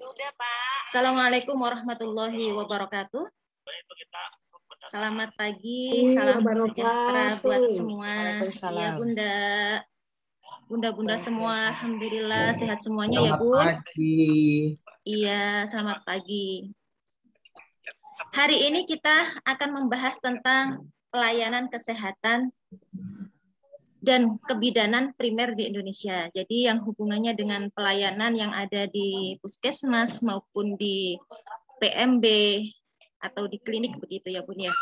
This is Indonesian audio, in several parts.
Assalamualaikum warahmatullahi wabarakatuh. Selamat pagi, salam sejahtera buat semua. Iya Bunda, Bunda-bunda semua, alhamdulillah sehat semuanya ya Bun. Selamat pagi. Iya, selamat pagi. Hari ini kita akan membahas tentang pelayanan kesehatan dan kebidanan primer di Indonesia. Jadi yang hubungannya dengan pelayanan yang ada di puskesmas maupun di PMB atau di klinik begitu ya Bun ya.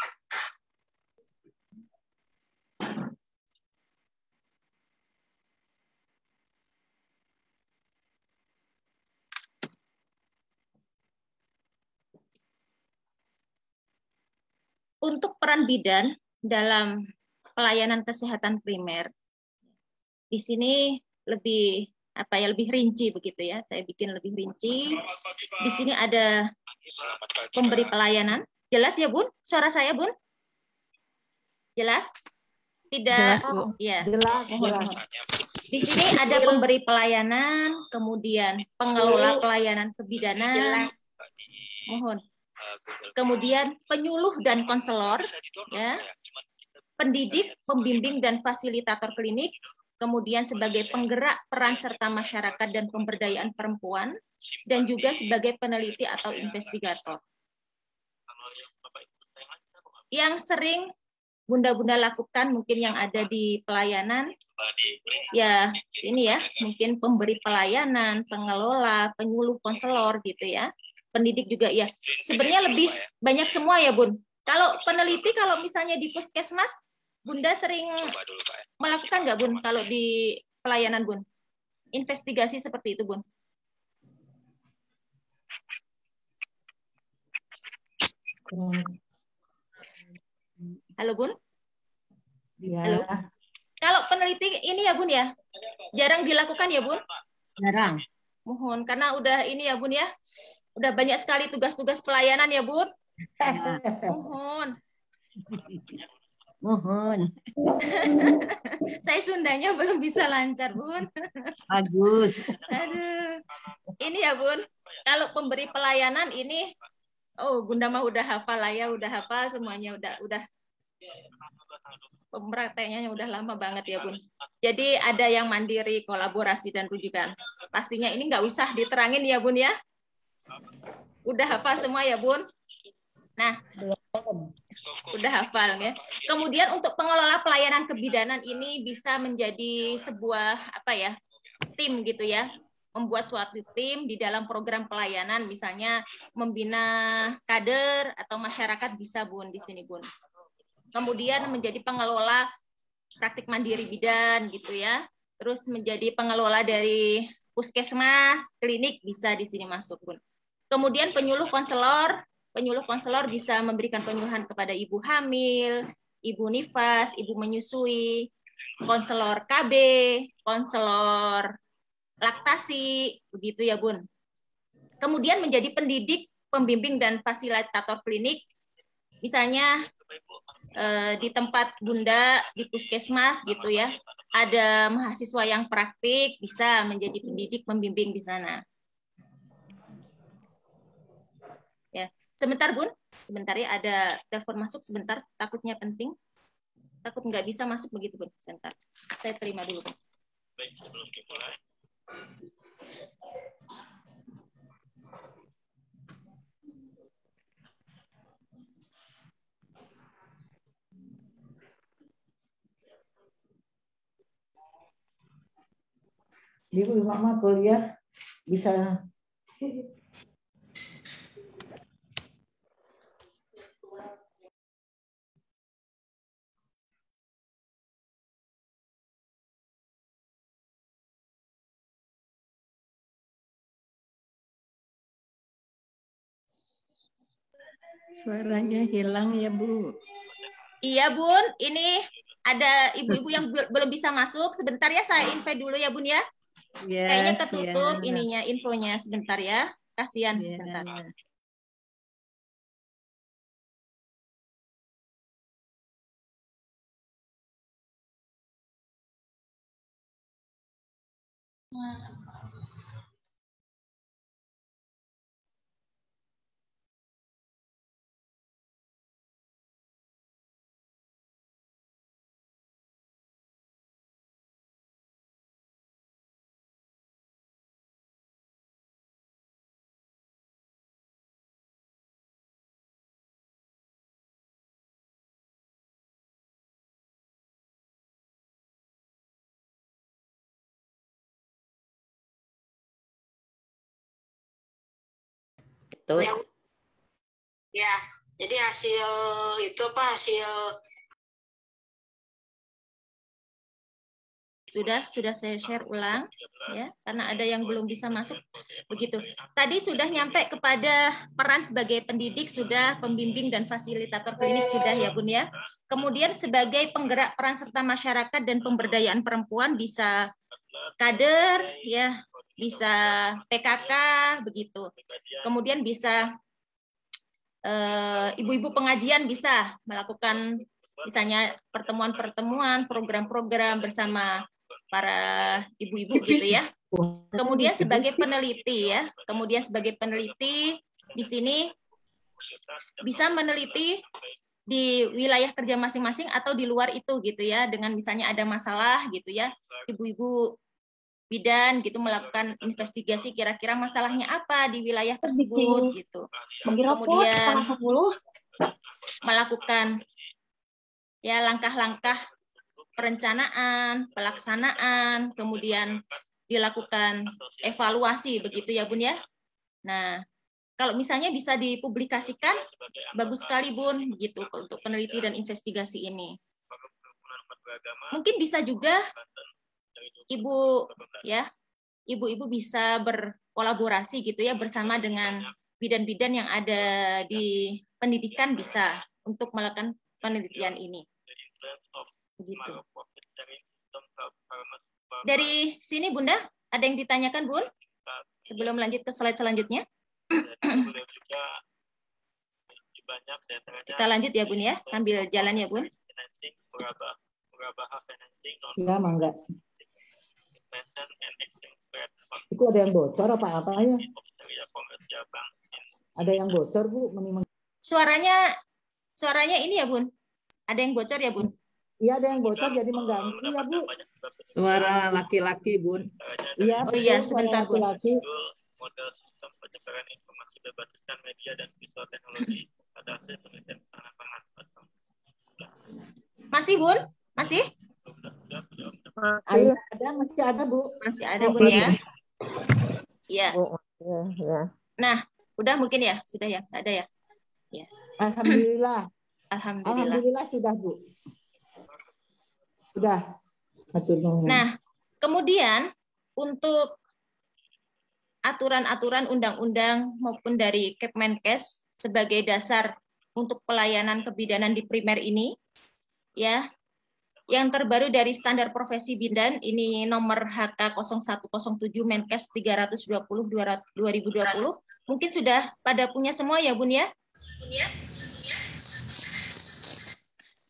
Untuk peran bidan dalam pelayanan kesehatan primer, di sini lebih lebih rinci begitu ya. Saya bikin lebih rinci. Di sini ada pemberi pelayanan. Jelas ya Bun? Suara saya Bun? Jelas? Tidak. Jelas, Bu. Ya. Jelas. Di sini ada pemberi pelayanan, kemudian pengelola pelayanan kebidanan. Mohon. Kemudian penyuluh dan konselor, ya. Pendidik, pembimbing dan fasilitator klinik, kemudian sebagai penggerak peran serta masyarakat dan pemberdayaan perempuan, dan juga sebagai peneliti atau investigator. Yang sering Bunda-bunda lakukan mungkin yang ada di pelayanan, ya ini ya, mungkin pemberi pelayanan, pengelola, penyuluh, konselor gitu ya. Pendidik juga ya. Sebenarnya lebih banyak semua ya Bun. Kalau peneliti, kalau misalnya di puskesmas, Bunda sering melakukan nggak Bun kalau di pelayanan Bun? Investigasi seperti itu Bun? Halo Bun? Ya. Halo? Kalau peneliti ini ya Bun ya, jarang dilakukan ya Bun? Jarang. Mohon, karena udah ini ya Bun ya, udah banyak sekali tugas-tugas pelayanan ya Bun? Ya. Mohon. Mohon. Saya Sundanya belum bisa lancar Bun. Bagus. Aduh. Ini ya Bun, kalau pemberi pelayanan ini, oh Bunda mah udah hafal lah ya, udah hafal semuanya, udah pemprakteknya udah lama banget ya Bun. Jadi ada yang mandiri, kolaborasi dan rujukan. Pastinya ini nggak usah diterangin ya Bun ya. Udah hafal semua ya Bun. Nah, udah hafal ya. Kemudian untuk pengelola pelayanan kebidanan ini bisa menjadi sebuah tim gitu ya. Membuat suatu tim di dalam program pelayanan, misalnya membina kader atau masyarakat bisa Bun di sini Bun. Kemudian menjadi pengelola praktik mandiri bidan gitu ya. Terus menjadi pengelola dari puskesmas, klinik bisa di sini masuk Bun. Kemudian penyuluh konselor bisa memberikan penyuluhan kepada ibu hamil, ibu nifas, ibu menyusui, konselor KB, konselor laktasi, begitu ya Bun. Kemudian menjadi pendidik, pembimbing dan fasilitator klinik, misalnya di tempat Bunda di puskesmas gitu ya, ada mahasiswa yang praktik, bisa menjadi pendidik, pembimbing di sana. Ya, sebentar Bun, sebentar ya, ada telepon masuk sebentar, takutnya penting, takut nggak bisa masuk begitu Bun, sebentar, saya terima dulu Bun. Baik, sebelum dimulai. Ibu mama kuliah bisa Suaranya hilang ya Bu. Iya Bun, ini ada ibu-ibu yang belum bisa masuk. Sebentar ya, saya invite dulu ya Bun ya. Kayaknya ketutup ininya, infonya sebentar ya. Kasihan sebentar. Betul. Ya, jadi hasil itu apa hasil sudah saya share ulang ya, karena ada yang belum bisa masuk. Begitu. Tadi sudah nyampe kepada peran sebagai pendidik sudah, pembimbing dan fasilitator klinik sudah ya Bun ya. Kemudian sebagai penggerak peran serta masyarakat dan pemberdayaan perempuan bisa kader ya, bisa PKK begitu. Kemudian bisa ibu-ibu pengajian bisa melakukan misalnya pertemuan-pertemuan, program-program bersama para ibu-ibu gitu ya. Kemudian sebagai peneliti ya, kemudian sebagai peneliti di sini bisa meneliti di wilayah kerja masing-masing atau di luar itu gitu ya, dengan misalnya ada masalah gitu ya, ibu-ibu bidan gitu melakukan investigasi kira-kira masalahnya apa di wilayah tersebut gitu. Kemudian melakukan ya langkah-langkah perencanaan, pelaksanaan, kemudian dilakukan evaluasi begitu ya Bun ya. Nah, kalau misalnya bisa dipublikasikan bagus sekali Bun gitu untuk peneliti dan investigasi ini. Mungkin bisa juga Ibu ya, ibu-ibu bisa berkolaborasi gitu ya bersama dengan bidan-bidan yang ada di pendidikan bisa untuk melakukan penelitian ini. Begitu. Dari sini Bunda, ada yang ditanyakan Bun? Sebelum lanjut ke slide selanjutnya. Kita lanjut ya Bun ya, sambil jalan ya Bun. Ya, mangga. Itu ada yang bocor apa ya? Ada yang bocor Bu? Suaranya ini ya Bun? Ada yang bocor ya Bun? Iya, ada yang bocor jadi mengganggu ya Bu. Suara laki-laki, Bun. Iya, oh iya, betul, sebentar Bun. laki-laki. Model sistem penyebaran informasi berbasiskan media dan visual teknologi pada hasil penelitian ketahanan pangan. Masih Bun? Masih? Masih ada Bu. Masih ada Bun ya? Iya. Nah, udah mungkin ya? Sudah ya? Nggak ada ya? Ya. Alhamdulillah. Alhamdulillah. Alhamdulillah sudah Bu. Sudah. Nah, kemudian untuk aturan-aturan undang-undang maupun dari Kepmenkes sebagai dasar untuk pelayanan kebidanan di primer ini, ya, yang terbaru dari standar profesi bidan ini nomor HK 0107 Menkes 320 2020, mungkin sudah pada punya semua ya Bun ya?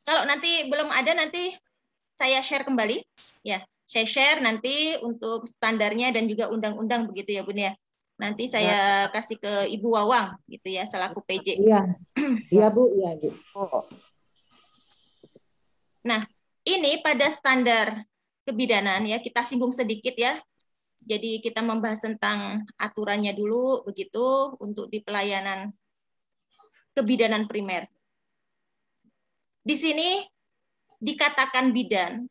Kalau nanti belum ada nanti saya share kembali, ya. Saya share nanti untuk standarnya dan juga undang-undang begitu ya Bun ya. Nanti saya kasih ke Ibu Wawang gitu ya selaku PJ. Iya. Iya Bu, iya Bu. Nah, ini pada standar kebidanan ya, kita singgung sedikit ya. Jadi kita membahas tentang aturannya dulu begitu untuk di pelayanan kebidanan primer. Di sini dikatakan bidan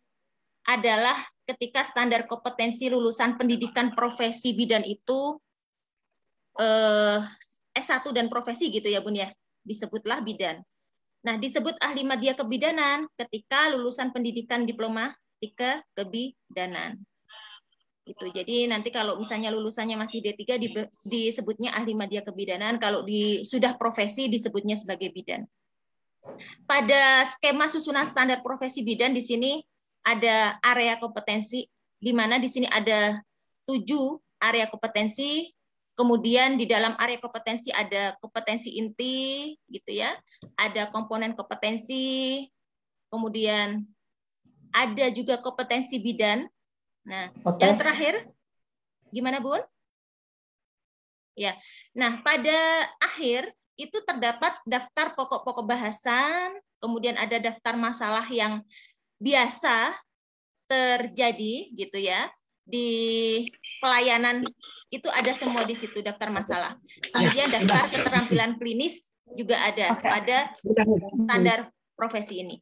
adalah ketika standar kompetensi lulusan pendidikan profesi bidan itu S1 dan profesi gitu ya Bun ya, disebutlah bidan. Nah, disebut ahli media kebidanan ketika lulusan pendidikan diploma kebidanan. Gitu. Jadi nanti kalau misalnya lulusannya masih D3 disebutnya ahli media kebidanan, kalau sudah profesi disebutnya sebagai bidan. Pada skema susunan standar profesi bidan di sini ada area kompetensi, di mana di sini ada 7 area kompetensi. Kemudian di dalam area kompetensi ada kompetensi inti, gitu ya. Ada komponen kompetensi. Kemudian ada juga kompetensi bidan. Nah, yang terakhir, gimana Bun? Ya. Nah, pada akhir itu terdapat daftar pokok-pokok bahasan, kemudian ada daftar masalah yang biasa terjadi gitu ya di pelayanan, itu ada semua di situ daftar masalah. Kemudian daftar keterampilan klinis juga ada pada standar profesi ini.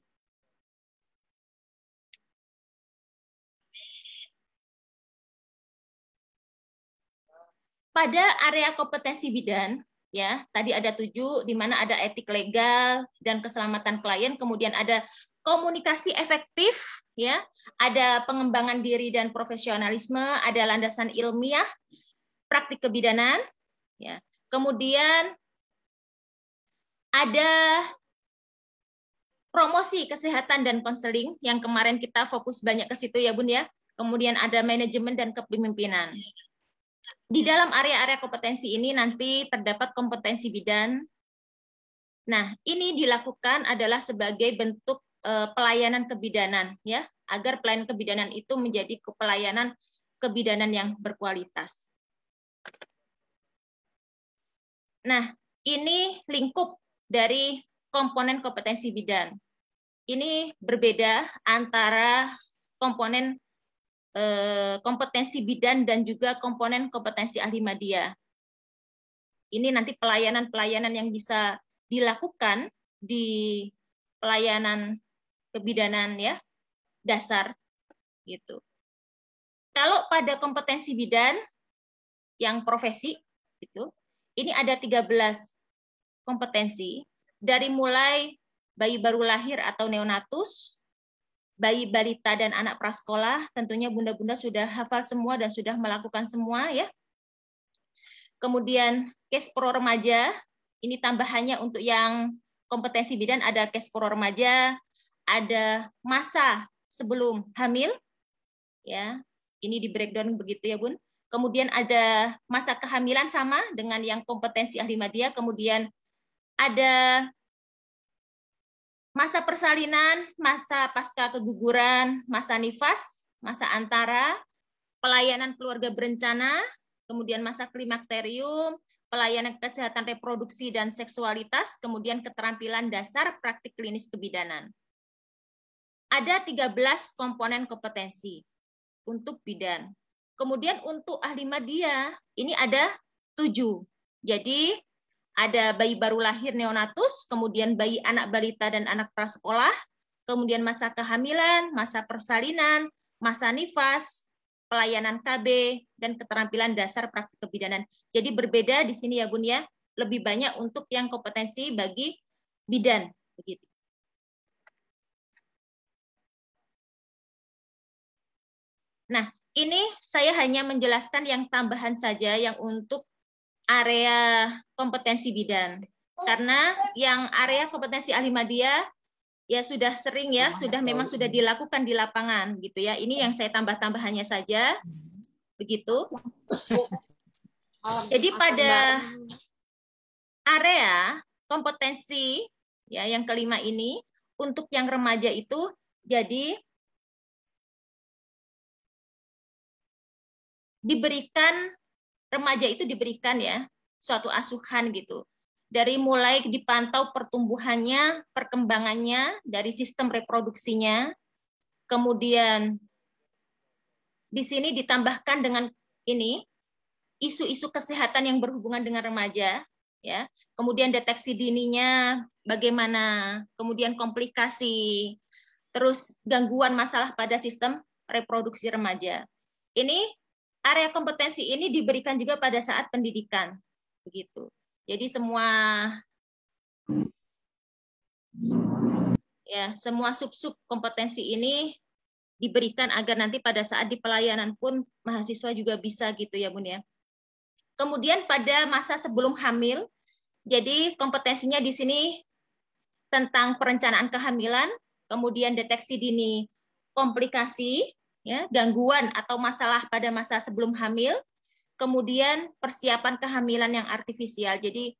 Pada area kompetensi bidan Ya, tadi ada 7, di mana ada etik legal dan keselamatan klien, kemudian ada komunikasi efektif, ya, ada pengembangan diri dan profesionalisme, ada landasan ilmiah, praktik kebidanan, ya. Kemudian ada promosi kesehatan dan konseling yang kemarin kita fokus banyak ke situ ya Bun ya. Kemudian ada manajemen dan kepemimpinan. Di dalam area-area kompetensi ini nanti terdapat kompetensi bidan. Nah, ini dilakukan adalah sebagai bentuk pelayanan kebidanan ya, agar pelayanan kebidanan itu menjadi pelayanan kebidanan yang berkualitas. Nah, ini lingkup dari komponen kompetensi bidan. Ini berbeda antara komponen kompetensi bidan dan juga komponen kompetensi ahli media. Ini nanti pelayanan-pelayanan yang bisa dilakukan di pelayanan kebidanan ya dasar gitu. Kalau pada kompetensi bidan yang profesi itu, ini ada 13 kompetensi dari mulai bayi baru lahir atau neonatus, bayi balita dan anak prasekolah, tentunya bunda-bunda sudah hafal semua dan sudah melakukan semua ya. Kemudian case pro remaja, ini tambahannya untuk yang kompetensi bidan ada case pro remaja, ada masa sebelum hamil, ya. Ini di breakdown begitu ya Bun. Kemudian ada masa kehamilan sama dengan yang kompetensi ahli media, kemudian ada masa persalinan, masa pasca keguguran, masa nifas, masa antara, pelayanan keluarga berencana, kemudian masa klimakterium, pelayanan kesehatan reproduksi dan seksualitas, kemudian keterampilan dasar praktik klinis kebidanan. Ada 13 komponen kompetensi untuk bidan. Kemudian untuk ahli media, ini ada 7. Jadi ada bayi baru lahir neonatus, kemudian bayi anak balita dan anak prasekolah, kemudian masa kehamilan, masa persalinan, masa nifas, pelayanan KB, dan keterampilan dasar praktik kebidanan. Jadi berbeda di sini ya Bun ya, lebih banyak untuk yang kompetensi bagi bidan. Begitu. Nah, ini saya hanya menjelaskan yang tambahan saja yang untuk area kompetensi bidan. Karena yang area kompetensi ahli media ya sudah sering ya, memang sudah dilakukan di lapangan gitu ya. Ini yang saya tambah-tambahannya saja. Begitu. Jadi pada area kompetensi ya yang kelima ini untuk yang remaja itu jadi remaja itu diberikan ya suatu asuhan gitu. Dari mulai dipantau pertumbuhannya, perkembangannya, dari sistem reproduksinya, kemudian di sini ditambahkan dengan ini isu-isu kesehatan yang berhubungan dengan remaja, ya. Kemudian deteksi dininya bagaimana, kemudian komplikasi, terus gangguan masalah pada sistem reproduksi remaja. Ini area kompetensi ini diberikan juga pada saat pendidikan, begitu. Jadi semua sub-sub kompetensi ini diberikan agar nanti pada saat di pelayanan pun mahasiswa juga bisa gitu ya Bun ya. Kemudian pada masa sebelum hamil, jadi kompetensinya di sini tentang perencanaan kehamilan, kemudian deteksi dini komplikasi, ya, gangguan atau masalah pada masa sebelum hamil, kemudian persiapan kehamilan yang artifisial. Jadi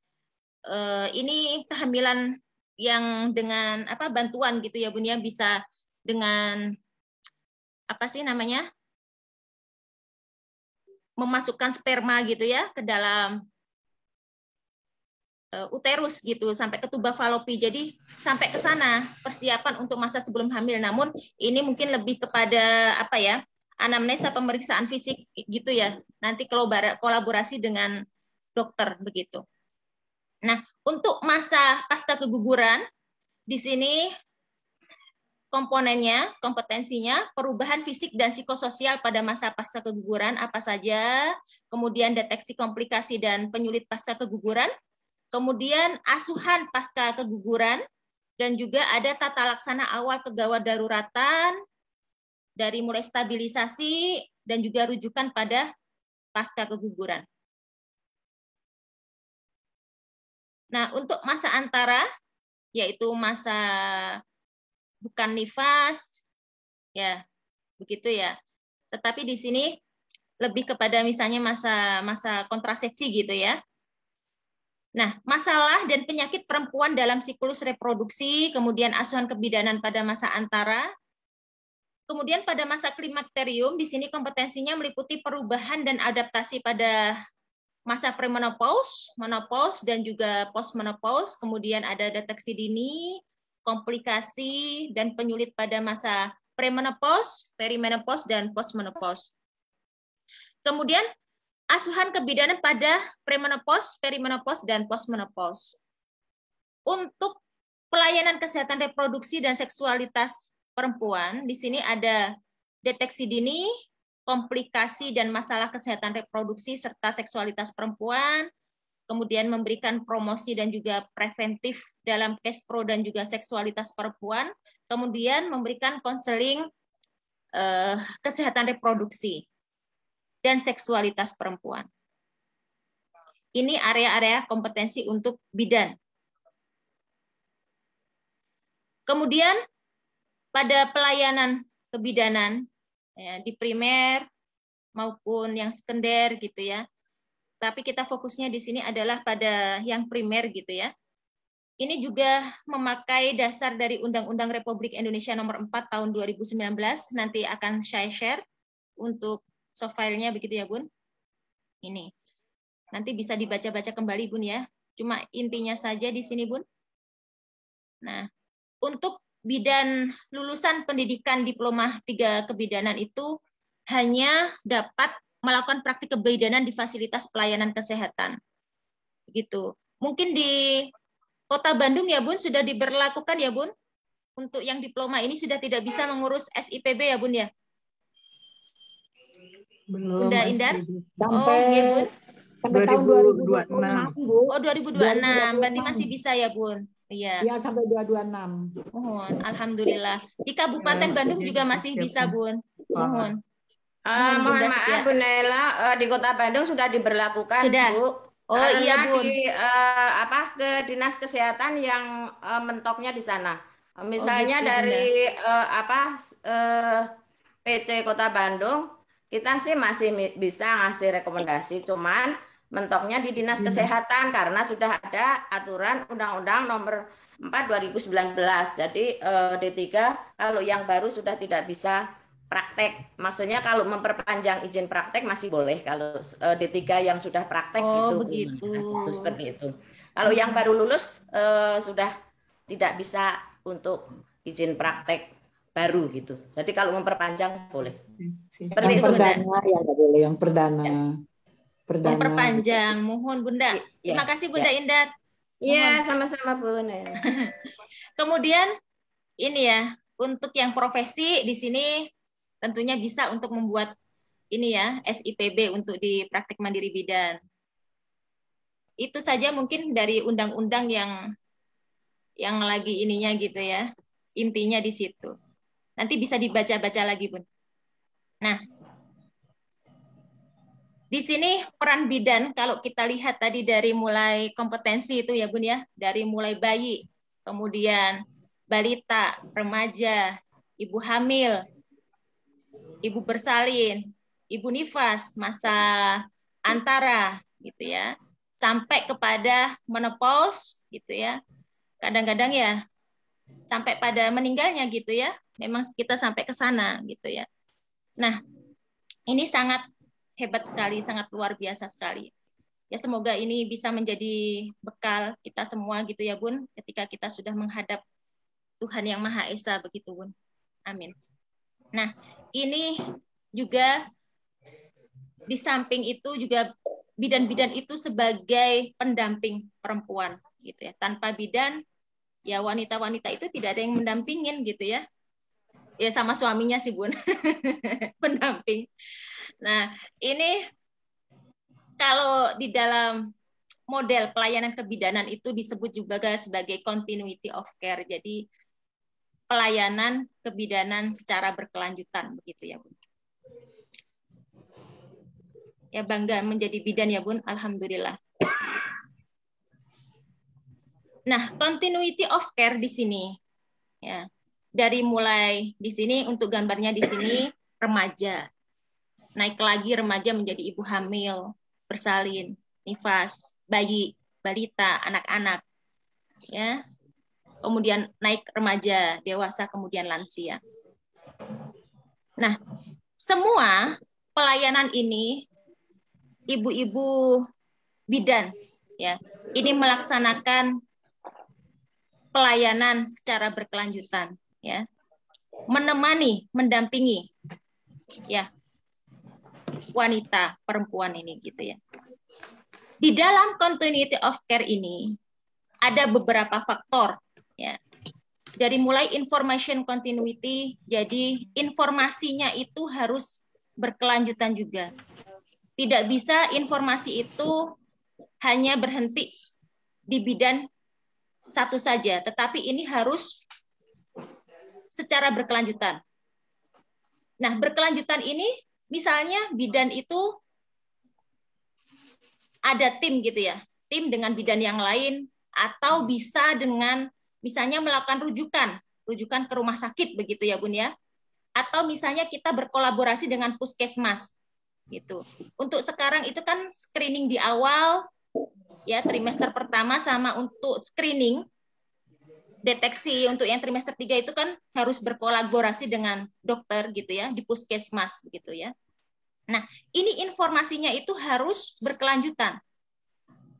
ini kehamilan yang dengan bantuan gitu ya Bun ya, bisa dengan memasukkan sperma gitu ya ke dalam uterus gitu sampai ke tuba falopi. Jadi sampai ke sana persiapan untuk masa sebelum hamil. Namun ini mungkin lebih kepada anamnesa pemeriksaan fisik gitu ya. Nanti kolaborasi dengan dokter begitu. Nah, untuk masa pasca keguguran di sini komponennya, kompetensinya, perubahan fisik dan psikososial pada masa pasca keguguran apa saja, kemudian deteksi komplikasi dan penyulit pasca keguguran, kemudian asuhan pasca keguguran, dan juga ada tata laksana awal kegawat daruratan, dari mulai stabilisasi dan juga rujukan pada pasca keguguran. Nah, untuk masa antara, yaitu masa bukan nifas, ya begitu ya. Tetapi di sini lebih kepada misalnya masa kontrasepsi gitu ya. Nah, masalah dan penyakit perempuan dalam siklus reproduksi, kemudian asuhan kebidanan pada masa antara, kemudian pada masa klimakterium, di sini kompetensinya meliputi perubahan dan adaptasi pada masa premenopause, menopause, dan juga postmenopause, kemudian ada deteksi dini, komplikasi, dan penyulit pada masa premenopause, perimenopause, dan postmenopause. Kemudian asuhan kebidanan pada premenopause, perimenopause, dan postmenopause. Untuk pelayanan kesehatan reproduksi dan seksualitas perempuan, di sini ada deteksi dini, komplikasi dan masalah kesehatan reproduksi serta seksualitas perempuan, kemudian memberikan promosi dan juga preventif dalam KESPRO dan juga seksualitas perempuan, kemudian memberikan konseling kesehatan reproduksi dan seksualitas perempuan. Ini area-area kompetensi untuk bidan. Kemudian pada pelayanan kebidanan ya, di primer maupun yang sekunder gitu ya. Tapi kita fokusnya di sini adalah pada yang primer gitu ya. Ini juga memakai dasar dari Undang-Undang Republik Indonesia Nomor 4 Tahun 2019. Nanti akan saya share untuk soft file-nya begitu ya, Bun. Ini. Nanti bisa dibaca-baca kembali, Bun ya. Cuma intinya saja di sini, Bun. Nah, untuk bidan lulusan pendidikan diploma 3 kebidanan itu hanya dapat melakukan praktik kebidanan di fasilitas pelayanan kesehatan. Begitu. Mungkin di Kota Bandung ya, Bun, sudah diberlakukan ya, Bun? Untuk yang diploma ini sudah tidak bisa mengurus SIPB ya, Bun ya? Belum. Bunda Indar? Sampai, iya, Bun. sampai tahun 2026, Bu. Oh, 2026. Berarti masih bisa ya, Bun? Iya. Iya, sampai 2026. Mohon, alhamdulillah. Di Kabupaten Bandung juga masih bisa, Bun. Mohon. Mohon Bunda maaf, Setia. Bu Nela, di Kota Bandung sudah diberlakukan, Sudah. Bu. Oh Karena iya, Bun. di ke Dinas Kesehatan yang mentoknya di sana. Misalnya gitu, dari PC Kota Bandung, kita sih masih bisa ngasih rekomendasi, cuman mentoknya di Dinas Kesehatan karena sudah ada aturan Undang-Undang Nomor 4 2019. Jadi D3 kalau yang baru sudah tidak bisa praktek. Maksudnya kalau memperpanjang izin praktek masih boleh, kalau D3 yang sudah praktek gitu. Begitu. Gitu, seperti itu. Kalau yang baru lulus sudah tidak bisa untuk izin praktek baru gitu. Jadi kalau memperpanjang boleh. Seperti Yang itu, perdana ya nggak boleh, yang perdana. Ya. Perdana. Memperpanjang, mohon Bunda. Terima kasih Bunda Indah. Iya, sama-sama Bu. Kemudian ini ya, untuk yang profesi di sini tentunya bisa untuk membuat ini ya, SIPB untuk di praktik mandiri bidan. Itu saja mungkin dari undang-undang yang lagi ininya gitu ya. Intinya di situ. Nanti bisa dibaca-baca lagi, Bun. Nah, di sini peran bidan kalau kita lihat tadi dari mulai kompetensi itu ya, Bun ya, dari mulai bayi, kemudian balita, remaja, ibu hamil, ibu bersalin, ibu nifas, masa antara gitu ya, sampai kepada menopause gitu ya. Kadang-kadang ya sampai pada meninggalnya gitu ya. Memang kita sampai ke sana gitu ya. Nah, ini sangat hebat sekali, sangat luar biasa sekali. Ya semoga ini bisa menjadi bekal kita semua gitu ya, Bun, ketika kita sudah menghadap Tuhan Yang Maha Esa begitu, Bun. Amin. Nah, ini juga di samping itu juga bidan-bidan itu sebagai pendamping perempuan gitu ya. Tanpa bidan ya wanita-wanita itu tidak ada yang mendampingin gitu ya. Ya sama suaminya sih, Bun. Pendamping. Nah, ini kalau di dalam model pelayanan kebidanan itu disebut juga sebagai continuity of care. Jadi pelayanan kebidanan secara berkelanjutan begitu ya, Bun. Ya, bangga menjadi bidan ya, Bun. Alhamdulillah. Nah, continuity of care di sini ya. Dari mulai di sini untuk gambarnya di sini remaja. Naik lagi remaja menjadi ibu hamil, bersalin, nifas, bayi, balita, anak-anak. Ya. Kemudian naik remaja, dewasa, kemudian lansia. Nah, semua pelayanan ini ibu-ibu bidan ya, ini melaksanakan pelayanan secara berkelanjutan ya. Menemani, mendampingi ya wanita, perempuan ini gitu ya. Di dalam continuity of care ini ada beberapa faktor ya. Dari mulai information continuity, jadi informasinya itu harus berkelanjutan juga. Tidak bisa informasi itu hanya berhenti di bidan satu saja, tetapi ini harus secara berkelanjutan. Nah, berkelanjutan ini misalnya bidan itu ada tim gitu ya, tim dengan bidan yang lain, atau bisa dengan misalnya melakukan rujukan ke rumah sakit begitu ya, Bun ya. Atau misalnya kita berkolaborasi dengan puskesmas gitu. Untuk sekarang itu kan screening di awal ya, trimester pertama, sama untuk screening deteksi untuk yang trimester 3 itu kan harus berkolaborasi dengan dokter gitu ya, di puskesmas begitu ya. Nah, ini informasinya itu harus berkelanjutan.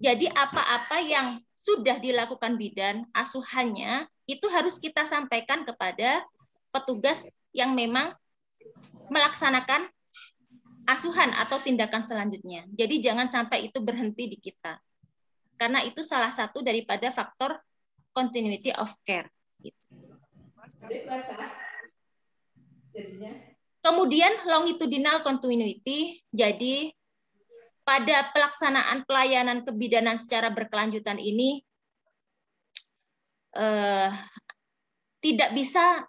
Jadi apa-apa yang sudah dilakukan bidan, asuhannya, itu harus kita sampaikan kepada petugas yang memang melaksanakan asuhan atau tindakan selanjutnya. Jadi jangan sampai itu berhenti di kita. Karena itu salah satu daripada faktor continuity of care. Kemudian longitudinal continuity, jadi pada pelaksanaan pelayanan kebidanan secara berkelanjutan ini tidak bisa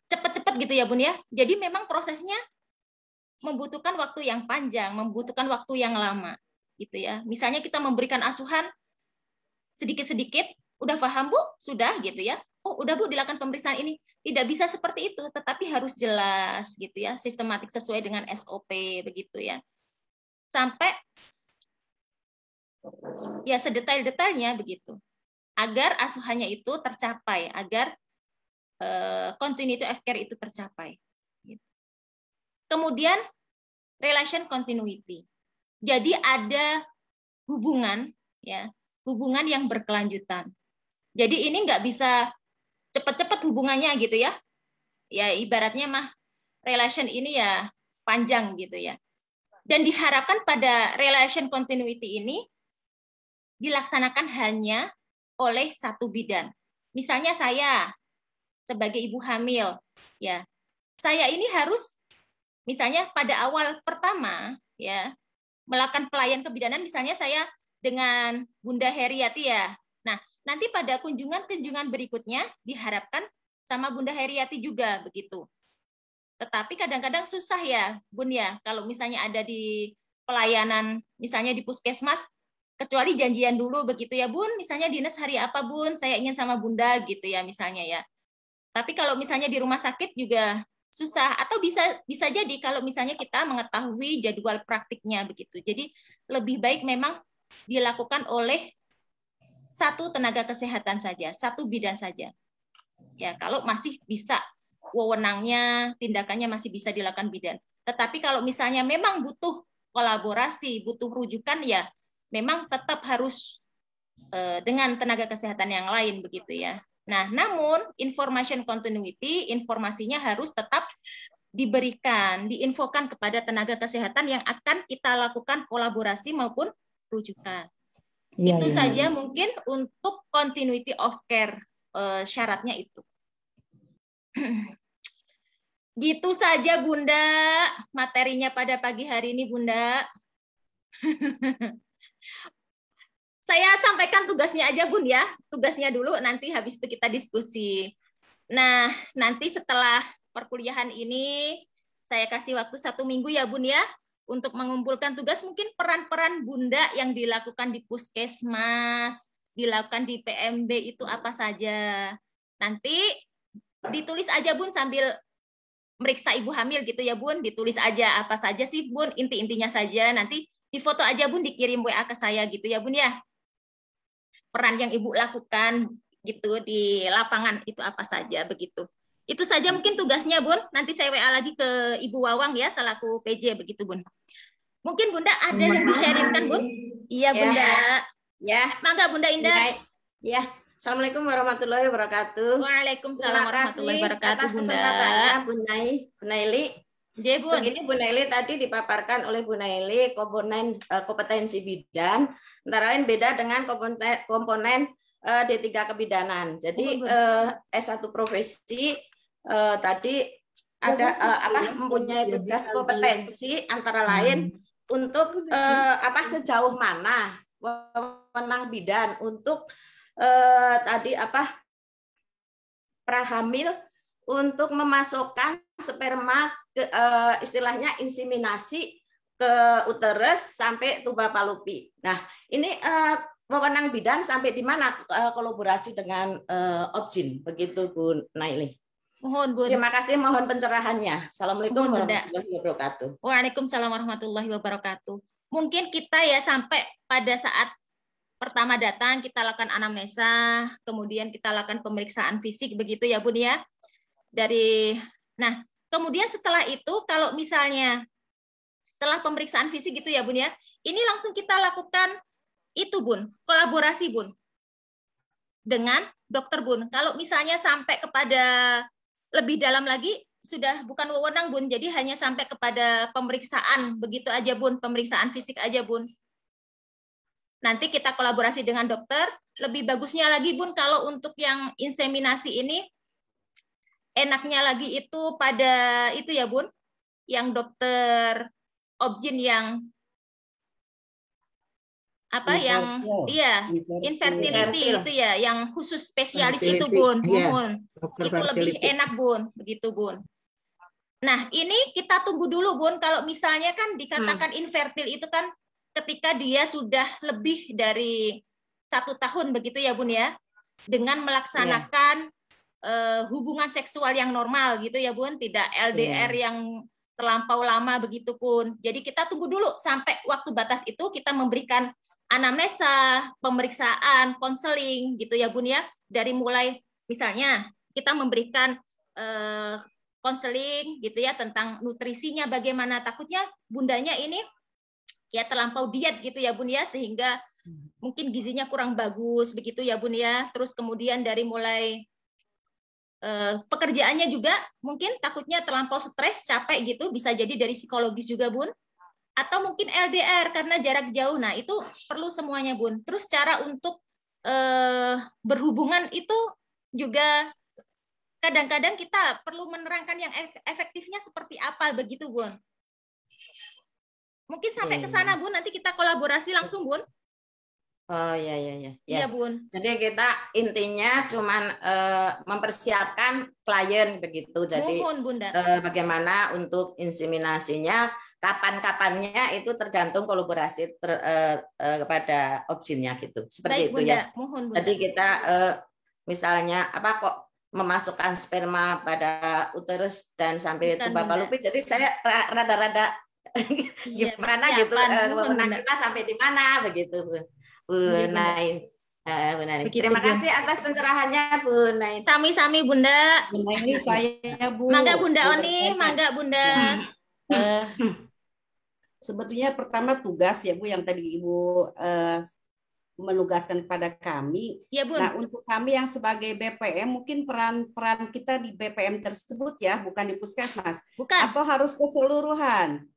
cepat-cepat gitu ya, Bun ya. Jadi memang prosesnya membutuhkan waktu yang panjang, membutuhkan waktu yang lama gitu ya. Misalnya kita memberikan asuhan sedikit-sedikit, udah paham Bu? Sudah gitu ya. Oh, udah Bu, dilakukan pemeriksaan ini. Tidak bisa seperti itu, tetapi harus jelas gitu ya, sistematik sesuai dengan SOP begitu ya. Sampai ya sedetail-detailnya begitu. Agar asuhannya itu tercapai, agar continuity of care itu tercapai. Kemudian relation continuity. Jadi ada hubungan ya, hubungan yang berkelanjutan. Jadi ini nggak bisa cepat-cepat hubungannya gitu ya. Ya ibaratnya mah relation ini ya panjang gitu ya. Dan diharapkan pada relation continuity ini dilaksanakan hanya oleh satu bidan. Misalnya saya sebagai ibu hamil, ya, saya ini harus misalnya pada awal pertama, ya, melakukan pelayanan kebidanan, misalnya saya dengan Bunda Heriati ya. Nah, nanti pada kunjungan-kunjungan berikutnya diharapkan sama Bunda Heriati juga begitu. Tetapi kadang-kadang susah ya, Bun ya, kalau misalnya ada di pelayanan, misalnya di puskesmas, kecuali janjian dulu begitu ya, Bun, misalnya dinas hari apa, Bun, saya ingin sama Bunda gitu ya, misalnya ya. Tapi kalau misalnya di rumah sakit juga susah, atau bisa jadi kalau misalnya kita mengetahui jadwal praktiknya begitu. Jadi lebih baik memang dilakukan oleh satu tenaga kesehatan saja, satu bidan saja. Ya, kalau masih bisa wewenangnya, tindakannya masih bisa dilakukan bidan. Tetapi kalau misalnya memang butuh kolaborasi, butuh rujukan, ya memang tetap harus dengan tenaga kesehatan yang lain begitu ya. Nah, namun information continuity, informasinya harus tetap diberikan, diinfokan kepada tenaga kesehatan yang akan kita lakukan kolaborasi maupun rujukan. Itu saja mungkin untuk continuity of care, syaratnya itu. Gitu saja Bunda, materinya pada pagi hari ini Bunda. saya sampaikan tugasnya aja Bun ya. Tugasnya dulu, nanti habis itu kita diskusi. Nah, nanti setelah perkuliahan ini, saya kasih waktu 1 minggu ya Bun ya, untuk mengumpulkan tugas mungkin peran-peran Bunda yang dilakukan di Puskesmas, dilakukan di PMB itu apa saja. Nanti ditulis aja Bun sambil meriksa ibu hamil gitu ya Bun, ditulis aja apa saja sih Bun, inti-intinya saja, nanti difoto aja Bun, dikirim WA ke saya gitu ya Bun ya. Peran yang Ibu lakukan gitu di lapangan itu apa saja begitu. Itu saja mungkin tugasnya Bun, nanti saya WA lagi ke Ibu Wawang ya selaku PJ begitu Bun. Mungkin Bunda ada yang di-sharingkan Bun? Iya Bunda. Ya. Mangga Bunda Indah. Ya. Assalamualaikum warahmatullahi wabarakatuh. Waalaikumsalam warahmatullahi wabarakatuh atas Bunda. kesempatannya Bu Naili. Bun. Begini Bu Naili tadi dipaparkan oleh Bu Naili komponen kompetensi bidan, antara lain beda dengan komponen D3 kebidanan. Jadi S1 profesi tadi ada mempunyai tugas kompetensi antara lain untuk sejauh mana wewenang bidan untuk prahamil untuk memasukkan sperma ke istilahnya inseminasi ke uterus sampai tuba palupi. Nah, ini wewenang bidan sampai di mana kolaborasi dengan Objin, begitu Bu Naili. Mohon Bun. Terima kasih, mohon pencerahannya. Assalamualaikum warahmatullahi wabarakatuh. Waalaikumsalam warahmatullahi wabarakatuh. Mungkin kita ya sampai pada saat pertama datang kita lakukan anamnesa, kemudian kita lakukan pemeriksaan fisik begitu ya Bun ya. Nah, kemudian setelah itu kalau misalnya setelah pemeriksaan fisik gitu ya Bun ya, ini langsung kita lakukan itu Bun, kolaborasi Bun dengan dokter Bun. Kalau misalnya sampai kepada lebih dalam lagi sudah bukan wewenang Bun, jadi hanya sampai kepada pemeriksaan begitu aja Bun, pemeriksaan fisik aja Bun. Nanti kita kolaborasi dengan dokter. Lebih bagusnya lagi Bun kalau untuk yang inseminasi ini enaknya lagi itu pada itu ya Bun, yang dokter Objin yang infertility itu ya, yang khusus spesialis itu Bun. Mohon. Itu lebih enak Bun, begitu Bun. Nah, ini kita tunggu dulu Bun, kalau misalnya kan dikatakan infertil itu kan ketika dia sudah lebih dari 1 tahun begitu ya Bun ya, dengan melaksanakan hubungan seksual yang normal gitu ya Bun, tidak LDR yang terlampau lama begitu Bun. Jadi kita tunggu dulu sampai waktu batas itu kita memberikan anamnesa, pemeriksaan, konseling gitu ya Bun ya. Dari mulai misalnya kita memberikan konseling gitu ya tentang nutrisinya bagaimana, takutnya bundanya ini ya terlampau diet gitu ya Bun ya, sehingga mungkin gizinya kurang bagus begitu ya Bun ya. Terus kemudian dari mulai pekerjaannya juga mungkin takutnya terlampau stres, capek gitu, bisa jadi dari psikologis juga Bun. Atau mungkin LDR karena jarak jauh. Nah, itu perlu semuanya Bun. Terus cara untuk berhubungan itu juga kadang-kadang kita perlu menerangkan yang efektifnya seperti apa begitu Bun. Mungkin sampai ke sana Bun, nanti kita kolaborasi langsung Bun. Oh ya. Iya Bun. Jadi kita intinya cuman mempersiapkan klien begitu. Jadi mohon Bunda. Bagaimana untuk inseminasinya, kapan-kapannya itu tergantung kolaborasi kepada Objinnya gitu. Seperti baik, itu Bunda. ya. Mohon Bunda. Jadi kita misalnya memasukkan sperma pada uterus dan sampai tuba palupi. Jadi saya rada-rada gimana gitu, wewenang kita sampai di mana begitu Bu Nain. Terima kasih atas pencerahannya Bu Nain. Sami-sami Bunda. Bu Nain, saya Bu. Mangga Bunda Oni, mangga Bunda. Sebetulnya pertama tugas ya Bu yang tadi Ibu menugaskan kepada kami. Ya, Bun. Nah, untuk kami yang sebagai BPM mungkin peran kita di BPM tersebut ya, bukan di Puskesmas. Bukan. Atau harus keseluruhan.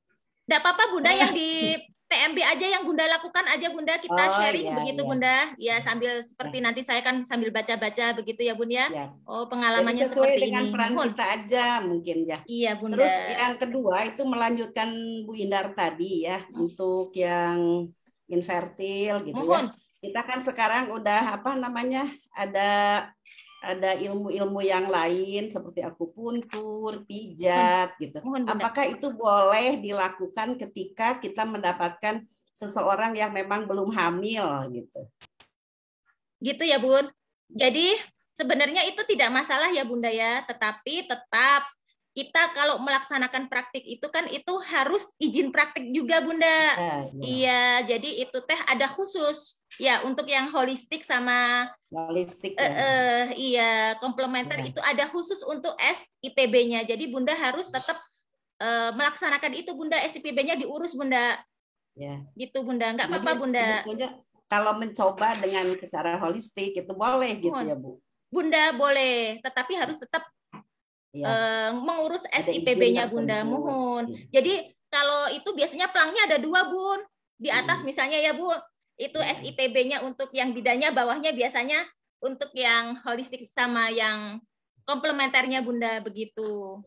Tidak apa-apa Bunda, yang di PMB aja yang Bunda lakukan aja Bunda, kita sharing begitu Bunda. Ya sambil seperti nanti saya kan sambil baca-baca begitu ya Bun ya. Oh pengalamannya jadi sesuai seperti dengan ini. peran kita aja mungkin ya. Iya Bunda. Terus yang kedua itu melanjutkan Bu Indar tadi ya untuk yang infertil gitu ya. Kita kan sekarang udah apa namanya, ada ilmu-ilmu yang lain seperti akupuntur, pijat gitu. Mohon Bunda. Apakah itu boleh dilakukan ketika kita mendapatkan seseorang yang memang belum hamil gitu? Gitu ya Bun. Jadi sebenarnya itu tidak masalah ya Bunda ya, tetapi tetap kita kalau melaksanakan praktik itu kan itu harus izin praktik juga Bunda. Iya, jadi itu teh ada khusus ya untuk yang holistik sama holistik. Iya, komplementer itu ada khusus untuk SIPB-nya. Jadi Bunda harus tetap melaksanakan itu Bunda, SIPB-nya diurus Bunda. Ya. Gitu Bunda, nggak apa-apa Bunda. Kalau mencoba dengan secara holistik itu boleh gitu ya Bu. Bunda boleh, tetapi harus tetap mengurus SIPB-nya Bunda, mohon. Jadi kalau itu biasanya pelangnya ada 2 Bun. Di atas misalnya ya Bu, itu SIPB-nya untuk yang bidannya, bawahnya biasanya untuk yang holistik sama yang komplementernya Bunda, begitu.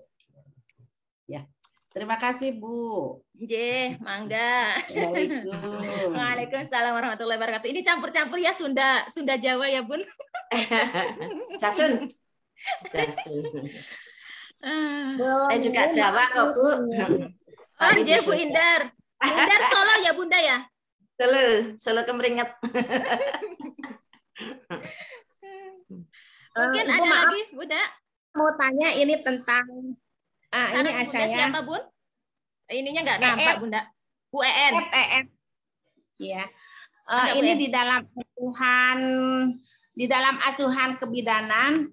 Ya. Terima kasih Bu. J, mangga. Waalaikumsalam warahmatullahi wabarakatuh. Ini campur-campur ya Sunda Jawa ya Bun. Casun. Saya juga Jawa kok Bu. Oh, J Bu Indar. Indar Solo ya Bunda ya? Solo Kemeringet. Mungkin ada lagi Bunda? Mau tanya ini tentang ini Bunda saya. Siapa Bun? Ininya nggak nampak Bunda. Bu EN. Ya. Ini di dalam asuhan kebidanan.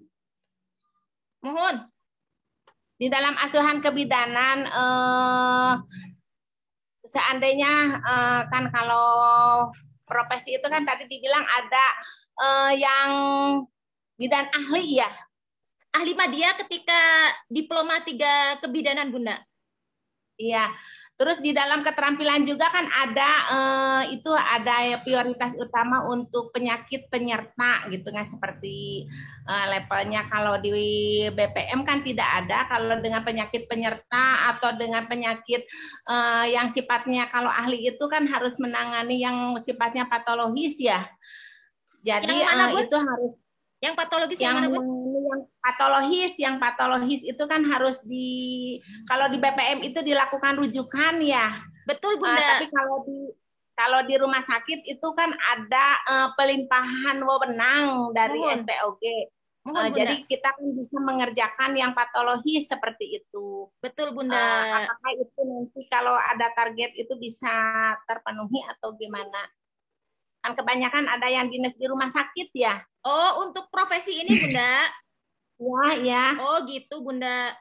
Mohon. Di dalam asuhan kebidanan seandainya kan kalau profesi itu kan tadi dibilang ada yang bidan ahli ya. Ahli madya ketika diploma 3 kebidanan Bunda. Iya. Terus di dalam keterampilan juga kan ada itu ada prioritas utama untuk penyakit penyerta gitu kan, seperti levelnya kalau di BPM kan tidak ada. Kalau dengan penyakit penyerta atau dengan penyakit yang sifatnya kalau ahli itu kan harus menangani yang sifatnya patologis ya. Jadi itu harus yang patologis yang mana, Bu? Yang patologis itu kan harus kalau di BPM itu dilakukan rujukan ya. Betul Bunda. Tapi kalau di rumah sakit itu kan ada pelimpahan wewenang dari SPOG. Jadi kita kan bisa mengerjakan yang patologis seperti itu. Betul Bunda. Apakah itu nanti kalau ada target itu bisa terpenuhi atau gimana? Kan kebanyakan ada yang dinas di rumah sakit ya. Oh, untuk profesi ini Bunda? Ya. Oh gitu Bunda.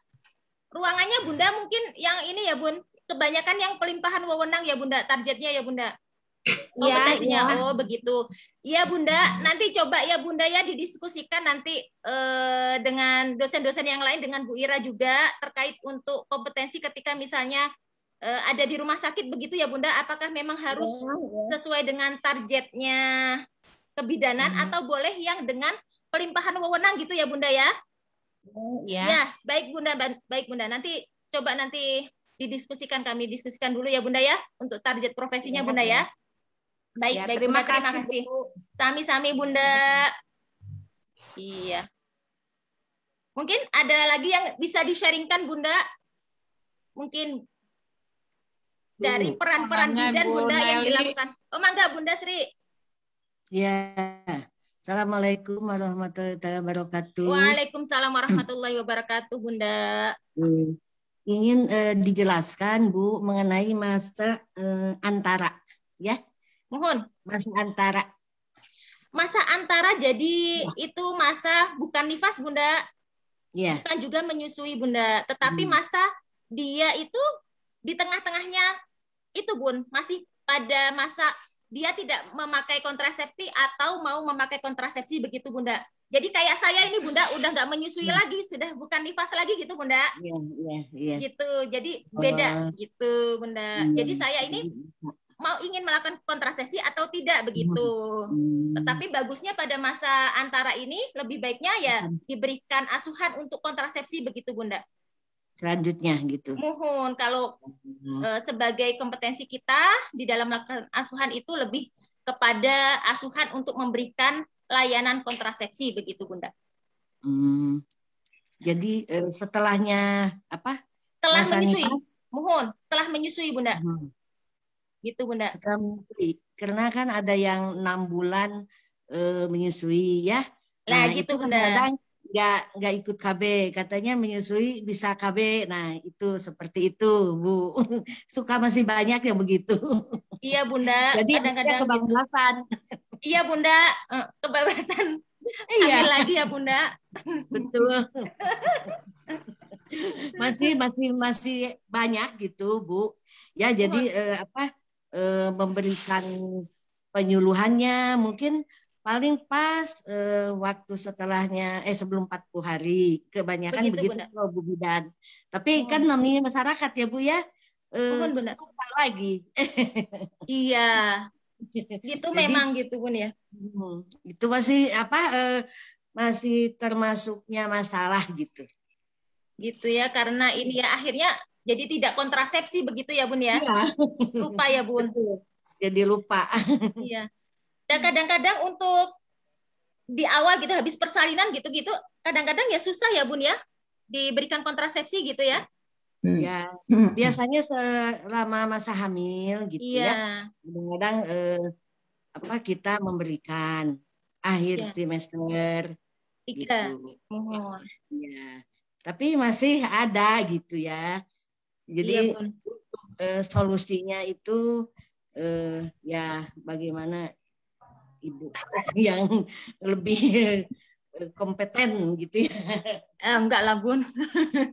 Ruangannya Bunda mungkin yang ini ya Bun. Kebanyakan yang pelimpahan wewenang ya Bunda. Targetnya ya Bunda. Kompetensinya. Ya. Oh begitu. Iya Bunda. Nanti coba ya Bunda ya didiskusikan nanti dengan dosen-dosen yang lain, dengan Bu Ira juga terkait untuk kompetensi ketika misalnya ada di rumah sakit begitu ya Bunda. Apakah memang harus sesuai dengan targetnya kebidanan atau boleh yang dengan pelimpahan wewenang gitu ya Bunda ya? Ya, baik Bunda. Nanti coba didiskusikan, kami diskusikan dulu ya Bunda ya untuk target profesinya Bunda ya. Baik terima Bunda, terima kasih. Sami-sami Bunda. Iya. Mungkin ada lagi yang bisa di-sharingkan Bunda? Mungkin dari peran-peran bidan Bunda yang dilakukan. Oh mangga Bunda Sri. Ya, Assalamualaikum warahmatullahi wabarakatuh. Waalaikumsalam warahmatullahi wabarakatuh, Bunda. Ingin dijelaskan, Bu, mengenai masa antara, ya? Mohon. Masa antara. Masa antara, jadi itu masa bukan nifas, Bunda. Ya. Bukan juga menyusui, Bunda. Tetapi masa dia itu di tengah-tengahnya itu, Bun, masih pada masa dia tidak memakai kontrasepsi atau mau memakai kontrasepsi begitu Bunda. Jadi kayak saya ini Bunda udah nggak menyusui lagi, sudah bukan nifas lagi gitu Bunda. Iya. Gitu. Jadi beda gitu Bunda. Jadi saya ini ingin melakukan kontrasepsi atau tidak begitu. Tetapi bagusnya pada masa antara ini lebih baiknya ya diberikan asuhan untuk kontrasepsi begitu Bunda. Selanjutnya gitu. Mohon kalau sebagai kompetensi kita di dalam melakukan asuhan itu lebih kepada asuhan untuk memberikan layanan kontrasepsi begitu Bunda. Jadi setelahnya apa? Setelah masa menyusui, nifas? mohon setelah menyusui Bunda. Gitu Bunda. Setelah menyusui. Karena kan ada yang 6 bulan menyusui ya. Nah, Nah gitu itu Bunda. kadang-kadang nggak ikut KB, katanya menyusui bisa KB. Nah itu seperti itu Bu. Suka masih banyak yang begitu. Iya Bunda, Jadi kadang-kadang gitu. kebablasan. Iya Bunda, kebablasan. Iya. Hamil lagi ya Bunda. Betul. masih banyak gitu Bu. Ya jadi memberikan penyuluhannya mungkin paling pas waktu setelahnya sebelum 40 hari. Kebanyakan begitu kalau Bu Bidan. Tapi kan namanya masyarakat ya Bu ya. Lupa lagi. Iya. Gitu jadi, memang gitu Bun ya. Itu masih masih termasuknya masalah gitu. Gitu ya, karena ini ya akhirnya jadi tidak kontrasepsi begitu ya Bun ya. Iya. Lupa ya Bun. Jadi lupa. Iya. Dan kadang-kadang untuk di awal gitu habis persalinan gitu-gitu kadang-kadang ya susah ya Bun ya diberikan kontrasepsi gitu ya. Ya, biasanya selama masa hamil gitu ya. Kadang-kadang kita memberikan akhir trimester gitu. Mohon. Ya. Tapi masih ada gitu ya. Jadi solusinya itu ya bagaimana ibu yang lebih kompeten gitu ya. Enggak lah Bun.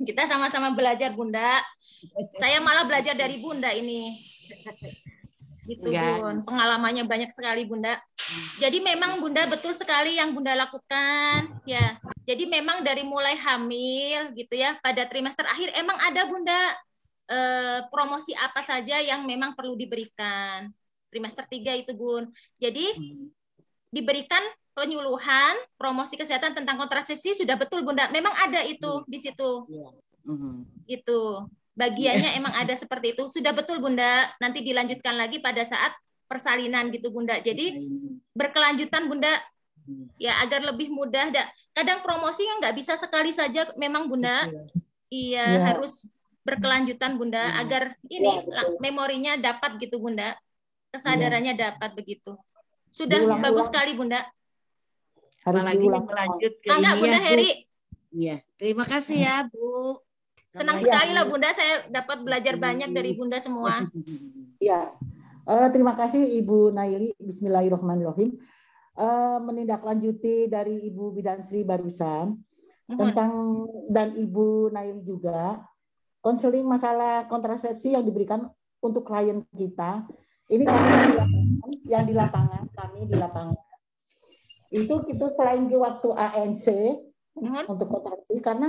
Kita sama-sama belajar Bunda. Saya malah belajar dari Bunda ini. Gitu Bun. Pengalamannya banyak sekali Bunda. Jadi memang Bunda betul sekali yang Bunda lakukan ya. Jadi memang dari mulai hamil gitu ya pada trimester akhir emang ada Bunda promosi apa saja yang memang perlu diberikan. Trimester 3 itu Bun. Jadi diberikan penyuluhan, promosi kesehatan tentang kontrasepsi sudah betul Bunda. Memang ada itu di situ. Gitu. Bagiannya emang ada seperti itu. Sudah betul Bunda. Nanti dilanjutkan lagi pada saat persalinan gitu Bunda. Jadi berkelanjutan Bunda. Ya agar lebih mudah. Kadang promosi yang nggak bisa sekali saja memang Bunda. Iya harus berkelanjutan Bunda. Agar ini memorinya dapat gitu Bunda. Kesadarannya dapat begitu. Sudah bagus sekali Bunda. Apalagi berlanjut ke Enggak, ini Bunda ya, Heri. Iya, terima kasih ya Bu. Senang sekali lah Bunda, saya dapat belajar banyak dari Bunda semua. Iya, terima kasih Ibu Naili. Bismillahirrahmanirrahim. Menindaklanjuti dari Ibu Bidan Sri barusan tentang dan Ibu Naili juga konseling masalah kontrasepsi yang diberikan untuk klien kita. Ini kami yang di lapangan, kami di lapangan. Itu kita selain ke waktu ANC untuk kontrasepsi karena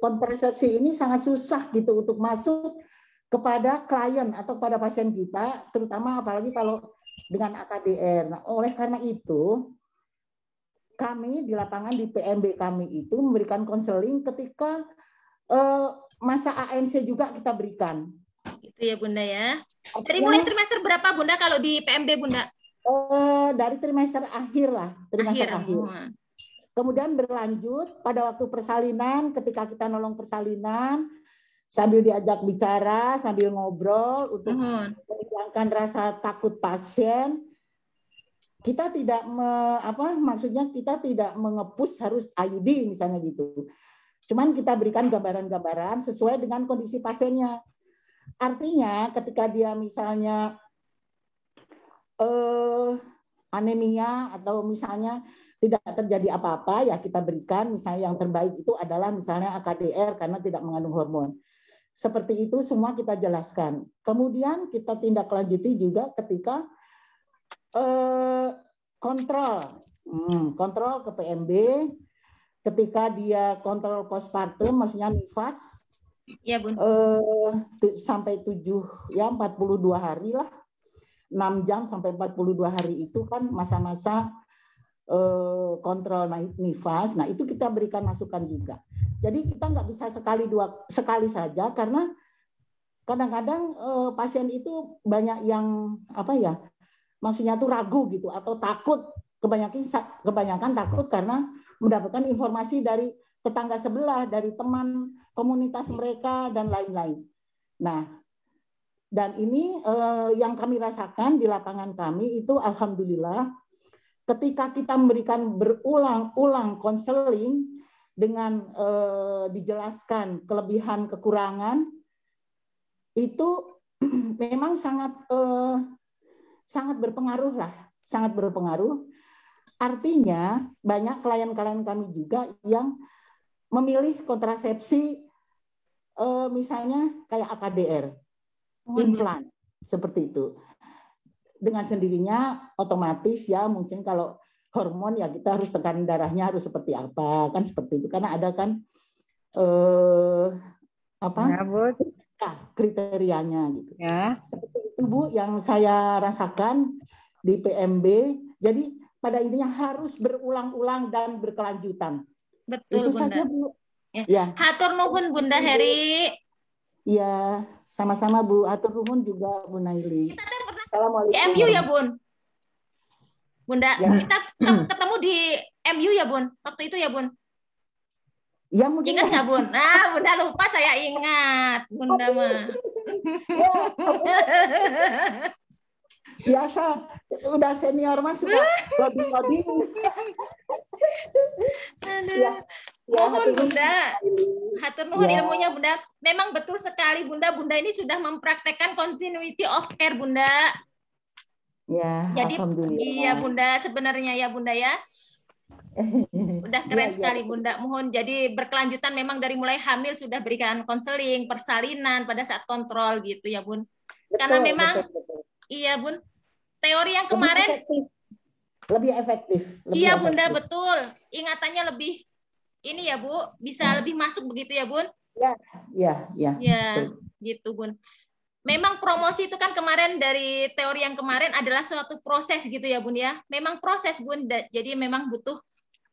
kontrasepsi ini sangat susah gitu untuk masuk kepada klien atau pada pasien kita, terutama apalagi kalau dengan AKDR. Nah, oleh karena itu kami di lapangan di PMB kami itu memberikan konseling ketika masa ANC juga kita berikan. Gitu ya Bunda ya. Dari mulai trimester berapa Bunda kalau di PMB Bunda? Dari trimester akhir lah, trimester akhir. Kemudian berlanjut pada waktu persalinan, ketika kita nolong persalinan, sambil diajak bicara, sambil ngobrol untuk menghilangkan rasa takut pasien. Kita tidak maksudnya kita tidak mengepus harus IUD misalnya gitu. Cuman kita berikan gambaran-gambaran sesuai dengan kondisi pasiennya. Artinya ketika dia misalnya anemia atau misalnya tidak terjadi apa-apa, ya kita berikan misalnya yang terbaik itu adalah misalnya AKDR karena tidak mengandung hormon. Seperti itu semua kita jelaskan. Kemudian kita tindak lanjuti juga ketika kontrol ke PMB, ketika dia kontrol postpartum, maksudnya nifas, ya, Bun. Sampai 42 hari lah. 6 jam sampai 42 hari itu kan masa-masa kontrol nifas. Nah itu kita berikan masukan juga. Jadi kita nggak bisa sekali saja karena kadang-kadang pasien itu banyak yang maksudnya tuh ragu gitu atau takut, kebanyakan takut karena mendapatkan informasi dari tetangga sebelah, dari teman komunitas mereka dan lain-lain. Nah, dan ini yang kami rasakan di lapangan kami itu alhamdulillah ketika kita memberikan berulang-ulang konseling dengan dijelaskan kelebihan kekurangan itu memang sangat berpengaruh lah, sangat berpengaruh. Artinya banyak klien-klien kami juga yang memilih kontrasepsi misalnya kayak AKDR, implan seperti itu. Dengan sendirinya otomatis ya mungkin kalau hormon ya kita harus tekanan darahnya harus seperti apa kan seperti itu karena ada kan kriterianya gitu. Ya. Seperti itu Bu yang saya rasakan di PMB. Jadi pada intinya harus berulang-ulang dan berkelanjutan. Betul itu Bunda. Saja, Bu. Ya. Hatur nuhun Bunda Heri. Iya, sama-sama Bu. Hatur nuhun juga Bu Naili. Assalamualaikum. Di MU ya Bun. Bunda, ya. Kita ketemu di MU ya Bun. Waktu itu ya Bun. Ya, mungkin. Ingat nggak Bun? Nah, Bunda lupa saya ingat. Bunda mah. Biasa, udah senior mah suka lobby-lobby. Ya. Mohon Bunda, hatur nuhun ilmunya Bunda. Memang betul sekali Bunda. Bunda ini sudah mempraktekkan continuity of care Bunda. Ya, jadi alhamdulillah. Iya Bunda, sebenarnya ya Bunda ya. Udah keren sekali Bunda. Mohon jadi berkelanjutan memang dari mulai hamil sudah berikan konseling, persalinan pada saat kontrol gitu ya Bun. Betul, karena memang betul. Iya Bun. Teori yang kemarin lebih efektif. Iya Bunda, betul. Ingatannya lebih ini ya Bu, bisa lebih masuk begitu ya Bun? Ya. Ya, gitu Bun. Memang promosi itu kan kemarin dari teori yang kemarin adalah suatu proses gitu ya Bun ya. Memang proses Bun, jadi memang butuh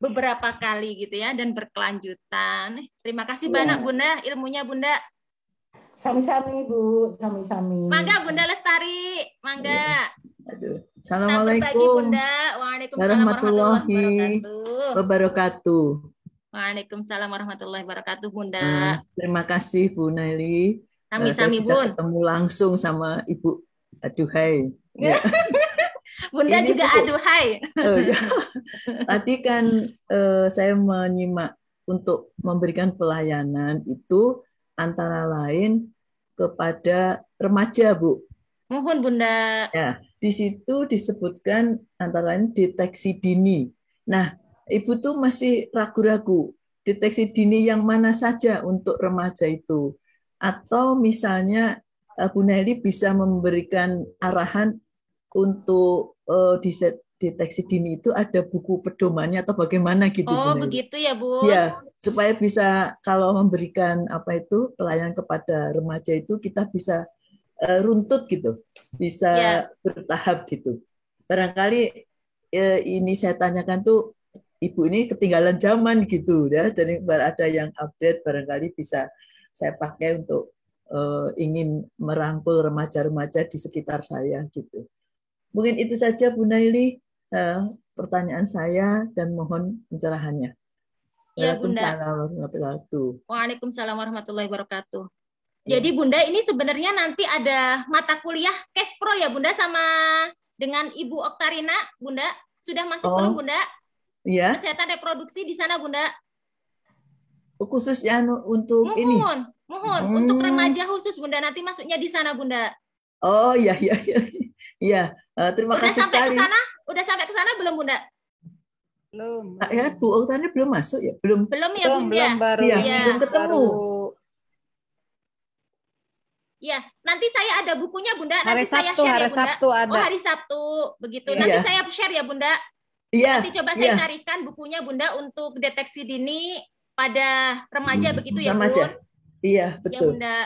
beberapa kali gitu ya dan berkelanjutan. Terima kasih banyak Bunda ilmunya Bunda. Sami-sami Bu, sami-sami. Mangga Bunda Lestari, mangga. Aduh. Assalamualaikum Bunda. Waalaikumsalam warahmatullahi wabarakatuh. Waalaikumsalam warahmatullahi wabarakatuh Bunda. Terima kasih Bu Naili. Sami-sami Bun. Ketemu langsung sama Ibu aduhai. Ya. Bunda ini juga aduhai. Oh, ya. Tadi kan saya menyimak untuk memberikan pelayanan itu antara lain kepada remaja, Bu. Mohon Bunda. Ya, di situ disebutkan antara lain deteksi dini. Nah, Ibu tuh masih ragu-ragu. Deteksi dini yang mana saja untuk remaja itu? Atau misalnya Bu Naili bisa memberikan arahan untuk deteksi dini itu ada buku pedomannya atau bagaimana gitu? Oh, begitu ya Bu. Ya, supaya bisa kalau memberikan pelayanan kepada remaja itu kita bisa runtut gitu, bisa bertahap gitu. Barangkali ini saya tanyakan tuh Ibu ini ketinggalan zaman gitu ya, jadi ada yang update barangkali bisa saya pakai untuk ingin merangkul remaja-remaja di sekitar saya gitu. Mungkin itu saja Bu Naili pertanyaan saya dan mohon pencerahannya. Ya Bunda. Waalaikumsalam warahmatullahi wabarakatuh. Jadi Bunda ini sebenarnya nanti ada mata kuliah Kespro ya Bunda sama dengan Ibu Oktarina Bunda. Sudah masuk belum Bunda? Iya. Kesehatan reproduksi di sana Bunda. Khususnya untuk ini. Mohon untuk remaja khusus Bunda nanti masuknya di sana Bunda. Oh iya. Terima kasih sekali. Udah sampai ke sana belum Bunda? Belum. Ya, Bu Oktarina belum masuk ya? Belum ya Bunda. Belum ketemu. Ya, nanti saya ada bukunya Bunda. Hari Nanti Sabtu, saya share hari ya Bunda. Sabtu ada. Oh, hari Sabtu. Begitu. Nanti saya share ya Bunda. Iya. Nanti coba saya carikan bukunya Bunda untuk deteksi dini pada remaja begitu ya remaja. Bun? Iya, betul. Ya Bunda.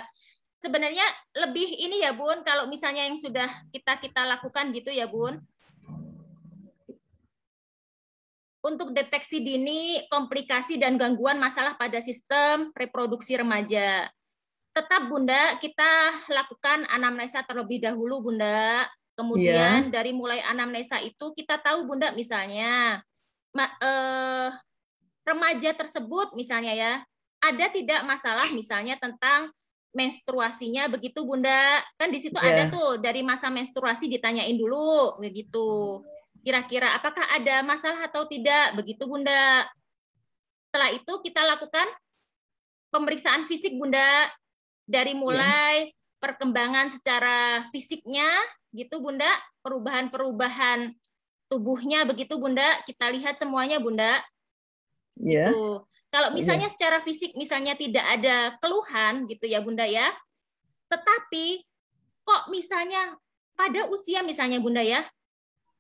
Sebenarnya lebih ini ya Bun, kalau misalnya yang sudah kita lakukan gitu ya Bun. Untuk deteksi dini komplikasi dan gangguan masalah pada sistem reproduksi remaja. Tetap Bunda, kita lakukan anamnesa terlebih dahulu Bunda. Kemudian dari mulai anamnesa itu kita tahu Bunda misalnya remaja tersebut misalnya ya, ada tidak masalah misalnya tentang menstruasinya begitu Bunda. Kan di situ ada tuh dari masa menstruasi ditanyain dulu begitu. Kira-kira apakah ada masalah atau tidak begitu Bunda. Setelah itu kita lakukan pemeriksaan fisik Bunda, dari mulai perkembangan secara fisiknya gitu Bunda, perubahan-perubahan tubuhnya begitu Bunda, kita lihat semuanya Bunda. Gitu. Kalau misalnya secara fisik misalnya tidak ada keluhan gitu ya Bunda ya, tetapi kok misalnya pada usia misalnya Bunda ya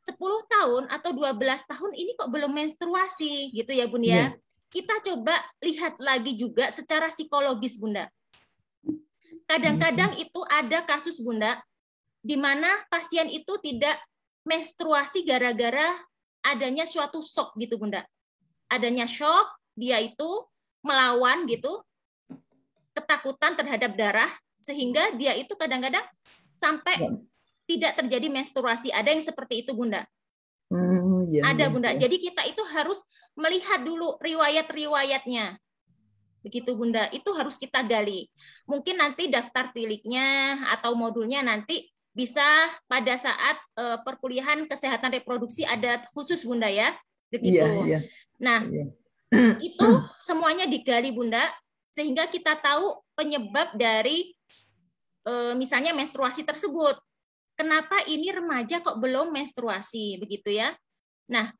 10 tahun atau 12 tahun ini kok belum menstruasi gitu ya Bunda ya. Kita coba lihat lagi juga secara psikologis Bunda. Kadang-kadang itu ada kasus Bunda di mana pasien itu tidak menstruasi gara-gara adanya suatu shock gitu Bunda. Adanya shock, dia itu melawan gitu, ketakutan terhadap darah, sehingga dia itu kadang-kadang sampai tidak terjadi menstruasi. Ada yang seperti itu Bunda. Ada Bunda. Jadi kita itu harus melihat dulu riwayat-riwayatnya. Begitu Bunda, itu harus kita gali. Mungkin nanti daftar tiliknya atau modulnya nanti bisa pada saat perkuliahan kesehatan reproduksi ada khusus Bunda ya. Begitu. Nah, itu semuanya digali Bunda, sehingga kita tahu penyebab dari misalnya menstruasi tersebut. Kenapa ini remaja kok belum menstruasi, begitu ya. Nah,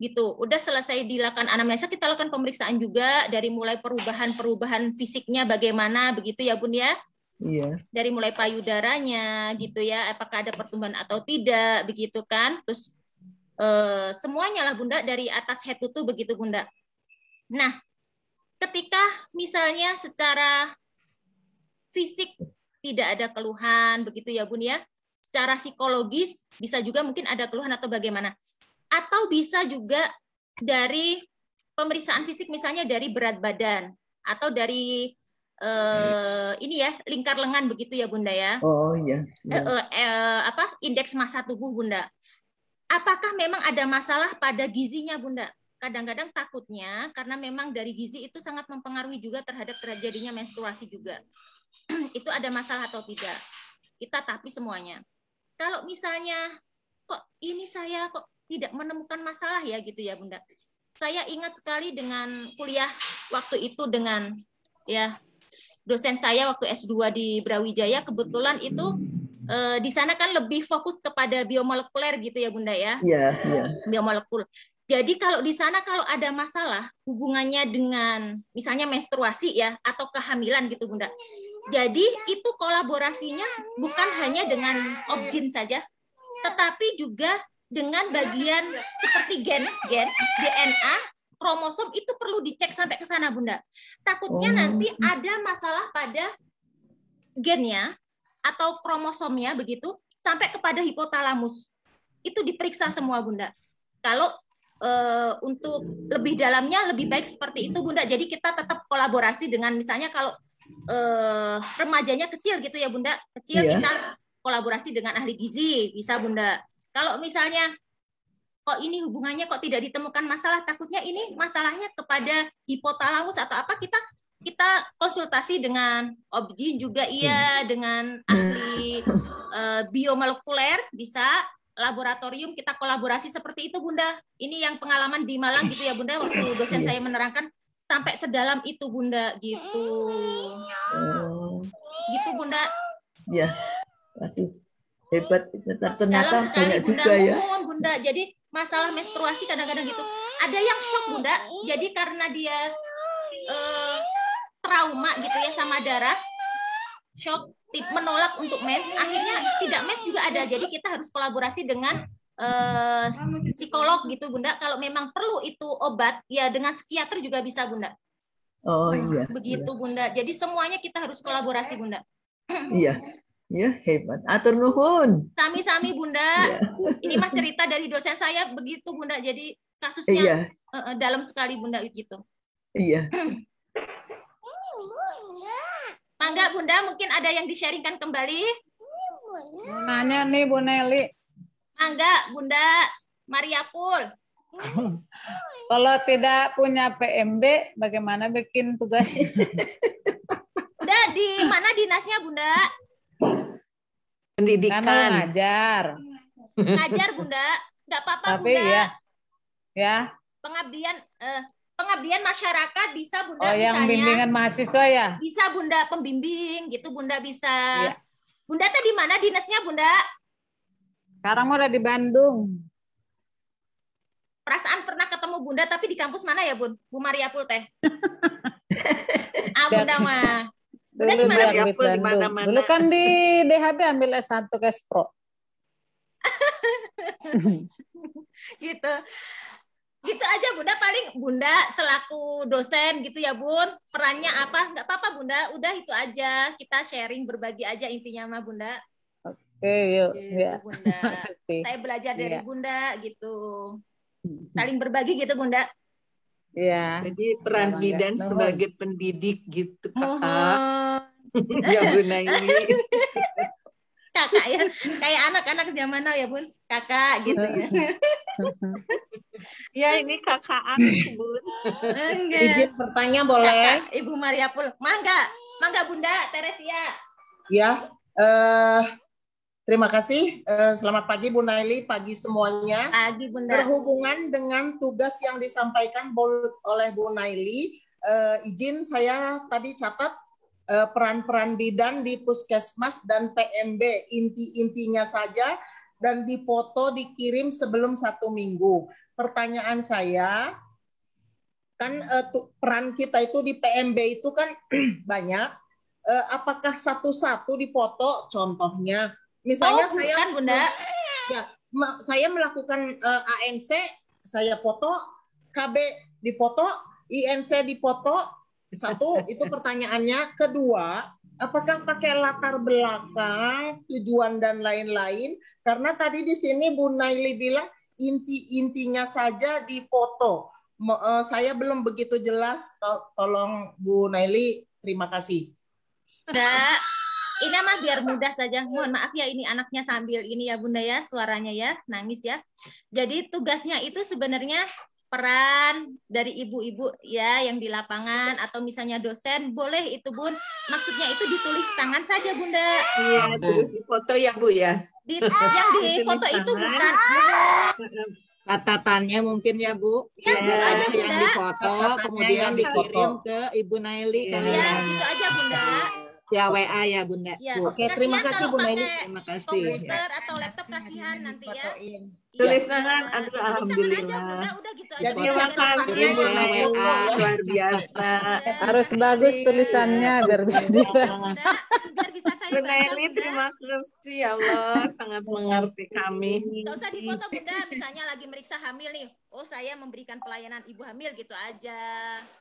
gitu. Udah selesai dilakukan anamnesa, kita lakukan pemeriksaan juga dari mulai perubahan-perubahan fisiknya bagaimana, begitu ya Bun ya. Dari mulai payudaranya, gitu ya, apakah ada pertumbuhan atau tidak, begitu kan. Terus semuanya lah Bunda, dari atas head to toe, begitu Bunda. Nah, ketika misalnya secara fisik tidak ada keluhan, begitu ya Bun ya, secara psikologis bisa juga mungkin ada keluhan atau bagaimana. Atau bisa juga dari pemeriksaan fisik misalnya dari berat badan atau dari ini ya lingkar lengan begitu ya Bunda ya. Indeks massa tubuh Bunda. Apakah memang ada masalah pada gizinya Bunda? Kadang-kadang takutnya karena memang dari gizi itu sangat mempengaruhi juga terhadap terjadinya menstruasi juga. Itu ada masalah atau tidak? Kita tapi semuanya. Kalau misalnya kok ini saya kok tidak menemukan masalah ya gitu ya Bunda. Saya ingat sekali dengan kuliah waktu itu dengan ya dosen saya waktu S2 di Brawijaya, kebetulan itu di sana kan lebih fokus kepada biomolekuler gitu ya Bunda ya. Biomolekul. Jadi kalau di sana kalau ada masalah hubungannya dengan misalnya menstruasi ya atau kehamilan gitu Bunda. Jadi itu kolaborasinya bukan hanya dengan objin saja, tetapi juga dengan bagian seperti gen, DNA, kromosom itu perlu dicek sampai ke sana Bunda. Takutnya nanti ada masalah pada gennya atau kromosomnya begitu sampai kepada hipotalamus. Itu diperiksa semua Bunda. Kalau untuk lebih dalamnya lebih baik seperti itu Bunda. Jadi kita tetap kolaborasi dengan misalnya kalau remajanya kecil gitu ya Bunda, kecil kita kolaborasi dengan ahli gizi bisa Bunda. Kalau misalnya kok ini hubungannya kok tidak ditemukan masalah, takutnya ini masalahnya kepada hipotalamus atau apa, kita konsultasi dengan objin juga iya, dengan ahli biomolekuler bisa, laboratorium kita kolaborasi seperti itu Bunda. Ini yang pengalaman di Malang gitu ya Bunda, waktu dosen saya menerangkan sampai sedalam itu Bunda gitu. Gitu Bunda. Ya. Aduh. Hebat, ternyata banyak Bunda, juga ya. Bunda. Jadi masalah menstruasi kadang-kadang gitu. Ada yang shock Bunda. Jadi karena dia trauma gitu ya sama darah, shock, menolak untuk mens, akhirnya tidak mens juga ada. Jadi kita harus kolaborasi dengan psikolog gitu Bunda. Kalau memang perlu itu obat, ya dengan psikiater juga bisa Bunda. Oh iya. Begitu Bunda. Jadi semuanya kita harus kolaborasi Bunda. Iya. Ya, hebat. Atur nuhun. Sami-sami Bunda. Ini mah cerita dari dosen saya begitu Bunda. Jadi kasusnya dalam sekali Bunda gitu. Iya. Mangga Bunda, mungkin ada yang di-sharingkan kembali. Nanya nih Bu Nelly. Mangga, Bunda Mariapul. Kalau tidak punya PMB, bagaimana bikin tugas? Udah di mana dinasnya, Bunda? Pendidikan. Kan ngajar. Ngajar, Bunda. Nggak apa-apa, Tapi Bunda. ya. Pengabdian masyarakat bisa, Bunda. Oh, yang misalnya, bimbingan mahasiswa ya? Bisa, Bunda, pembimbing gitu, Bunda bisa. Iya. Bunda tadi mana dinasnya, Bunda? Sekarang udah di Bandung. Perasaan pernah ketemu Bunda, tapi di kampus mana ya, Bun? Bu Mariapul teh. Bunda mah. Bunda Dulu di mana? Mariapul di mana-mana. Dulu kan di DHB ambil S1 Kespro. Gitu. Gitu aja, Bunda. Paling Bunda selaku dosen gitu ya, Bun. Perannya apa? Nggak apa-apa, Bunda. Udah itu aja. Kita sharing, berbagi aja intinya mah, Bunda. Oke, yuk. Gitu, Ya. Bunda. Saya belajar dari Bunda gitu. Saling berbagi gitu, Bunda. Iya. Jadi peran bidan Nuhun. sebagai pendidik gitu, Kakak. Ya Bu Naili. Kakak ya, kayak anak-anak zaman now ya, Bun. Kakak gitu ya. Ya ini kakak aku, Bun. Izin bertanya boleh? Kakak, Ibu Mariapul. Mangga Bunda Teresia. Ya, terima kasih. Selamat pagi Bu Naili, pagi semuanya. Pagi Bunda. Berhubungan dengan tugas yang disampaikan oleh Bu Naili, izin saya tadi catat peran-peran bidan di puskesmas dan PMB, inti-intinya saja, dan dipoto dikirim sebelum 1 minggu. Pertanyaan saya, kan peran kita itu di PMB itu kan banyak, apakah satu-satu dipoto? Contohnya, misalnya saya, bukan, Bunda. Ya, saya melakukan ANC, saya foto, KB dipoto, INC dipoto. Satu, itu pertanyaannya. Kedua, apakah pakai latar belakang, tujuan dan lain-lain? Karena tadi di sini Bu Naili bilang inti-intinya saja dipoto. Saya belum begitu jelas. Tolong Bu Naili, terima kasih. Bunda, ini mah biar mudah saja. Mohon maaf ya, ini anaknya sambil ini ya Bunda ya, suaranya ya, nangis ya. Jadi tugasnya itu sebenarnya peran dari ibu-ibu ya yang di lapangan atau misalnya dosen, boleh itu Bun. Maksudnya itu ditulis tangan saja Bunda. Iya, terus dipoto ya Bu ya. Yang di foto itu bukan. Catatannya mungkin ya Bu. Ya, gitu aja, yang Bunda. difoto kemudian dikirim ke Ibu Naili kali Ya, ya. gitu aja Bunda. Ya WA ya Bunda. Ya. Bu. Oke, terima kasih Bu Naili. Terima kasih. Komputer atau laptop kasihan nanti ya. Tulis tangan, aduh alhamdulillah. Jadi Terima kasih Bu Naili, luar biasa. Harus bagus tulisannya biar bisa dibaca. Bu Naili, terima kasih ya Allah, sangat mengerti kami. Nggak usah difoto Bunda, misalnya lagi meriksa hamil nih. Oh saya memberikan pelayanan ibu hamil gitu aja.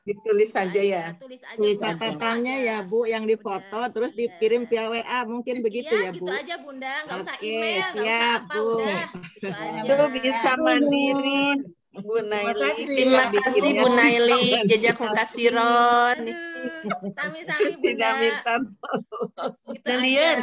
Ditulis saja ya. Tulis aja. Tulis catatannya ya Bu yang difoto terus dikirim via WA mungkin begitu ya Bu. Gitu aja Bunda, nggak usah Oke, email, nggak usah siap apa, Bu. udah. Gitu aja. Itu bisa mandiri. Bu Naili, Terima kasih Bu Naili, jazakum kasiron. Sami-sami Bunda. Tidak minta Kalian.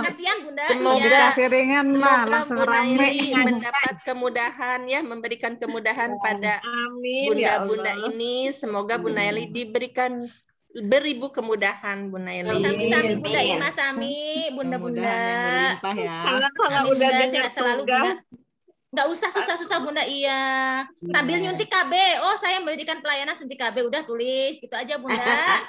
Kasihan Bunda. Semoga dikasih ringan mah Semoga langsung Bu rame. Naili mendapat kemudahan ya, memberikan kemudahan pada Amin ya bunda-bunda Allah. ini. Semoga Bu Naili diberikan beribu kemudahan Bu Naili. Sami-sami Bunda Ima Sami, Bunda-bunda. Melimpah ya. Karena kalau Sami, udah Bunda, dengar sehat selalu Bunda. tugas, Nggak usah susah-susah Bunda, iya. Sambil nyuntik KB, oh saya memberikan pelayanan suntik KB, udah tulis, gitu aja Bunda.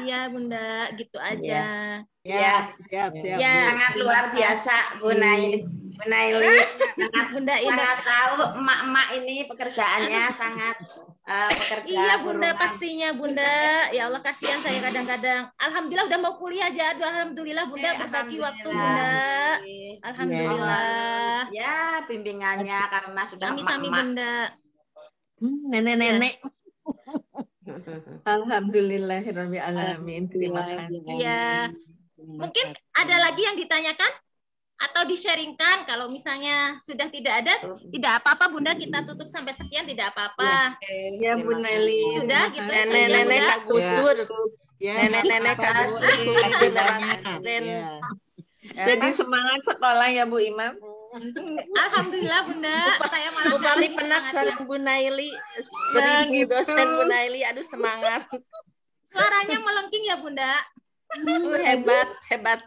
Iya Bunda, gitu aja. Ya, siap. Ya. Sangat luar biasa Bu Naili. Bu Naili sangat Bunda sangat tahu emak-emak ini pekerjaannya sangat pekerja Iya Bunda, rumah. pastinya Bunda. Ya Allah kasihan saya kadang-kadang. Alhamdulillah udah mau kuliah aja. Aduh, alhamdulillah Bunda berbagi waktu Bunda. Alhamdulillah. Ya, bimbingannya karena sudah Sami-sami emak-emak. Bunda. Nenek-nenek. alhamdulillahirabbil alamin. Terima kasih. Iya. Mungkin ada lagi yang ditanyakan atau di-sharingkan. Kalau misalnya sudah tidak ada, tidak apa-apa Bunda, kita tutup sampai sekian, tidak apa-apa. Ya Bu Naili. Sudah gitu. Nenek-nenek tak gusur. Nenek-nenek kado Jadi semangat sekolah ya Bu Imam. Alhamdulillah Bunda, saya malah Bu kami penasaran Bu Naili, jadi dosen Bu Naili, aduh semangat. Suaranya melengking ya Bunda. Hebat.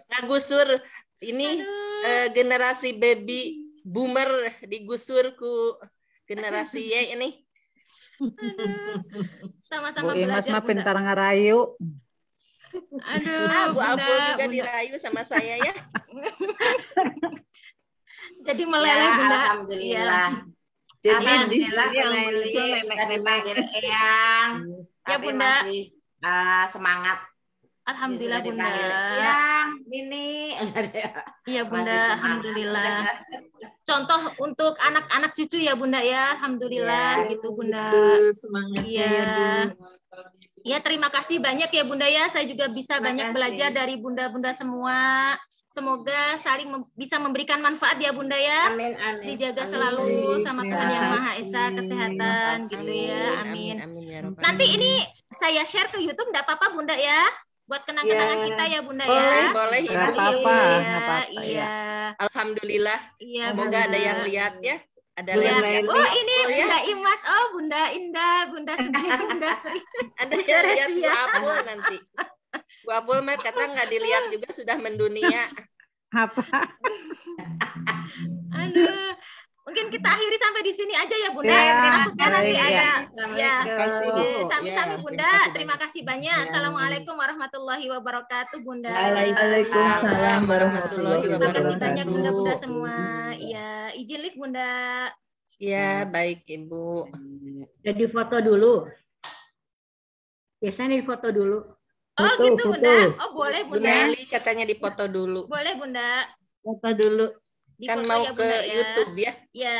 Ngagusur ini generasi baby boomer digusur ku generasi Y ini. Sama-sama Bu Imas belajar mah Bunda. pintar ngerayu. Aduh, Bu Apul juga Bunda. dirayu sama saya ya. Jadi meleleh Bunda. Alhamdulillah. Jadi Alhamdulillah di sini yang Bu muncul Naili sudah dipanggil nenek-nenek. Eyang, Ya, tapi Bunda. masih semangat. Alhamdulillah Sudah Bunda. dipanggil Eyang, Nini. Iya Bunda, Masih semangat. alhamdulillah. Contoh untuk anak-anak cucu ya Bunda ya, alhamdulillah Ya. gitu Bunda. Semangatnya Iya. ya Bu. Ya terima kasih banyak ya Bunda ya. Saya juga bisa Terima banyak kasih. belajar dari Bunda-Bunda semua. Semoga saling bisa memberikan manfaat ya Bunda ya. Amin, amin. Dijaga Amin. selalu sama Terima Tuhan Yang kasih. Maha Esa, kesehatan gitu ya. Amin. Amin ya Rabbal Nanti alamin. ini saya share ke YouTube enggak apa-apa Bunda ya. Buat kenang-kenangan Ya. kita ya Bunda Boleh, ya. boleh Nggak Ibu. apa-apa, Iya, nggak apa-apa, iya. Alhamdulillah. Iya, Semoga Bunda. ada yang lihat ya. Ada Bu yang Naili. lihat. Oh ini Oh, ya. Bunda Imas, oh Bunda Indah, Bunda Sri, Bunda Sri. Ada yang lihat Bu Apul nanti. Bu Apul mah kata nggak dilihat juga sudah mendunia. Apa? Aduh, mungkin kita akhiri sampai di sini aja ya Bunda. Ya, Takutnya nanti baik, ada ya. ya. Terima kasih Bu. Sami-sami Ya, Bunda. terima Terima kasih kasih banyak. Assalamualaikum warahmatullahi wabarakatuh Bunda. Waalaikumsalam warahmatullahi Terima kasih banyak wabarakatuh. Bunda-Bunda semua. Iya, izin live Bunda. Ya, baik Ibu. Jadi foto dulu. Biasanya difoto dulu. Oh Foto, gitu foto. Bunda. Oh boleh Bu Bunda. Naili katanya dipoto dulu. Boleh Bunda. Foto dulu. Kan Difoto mau ya ke Bunda ya. YouTube ya. Ya,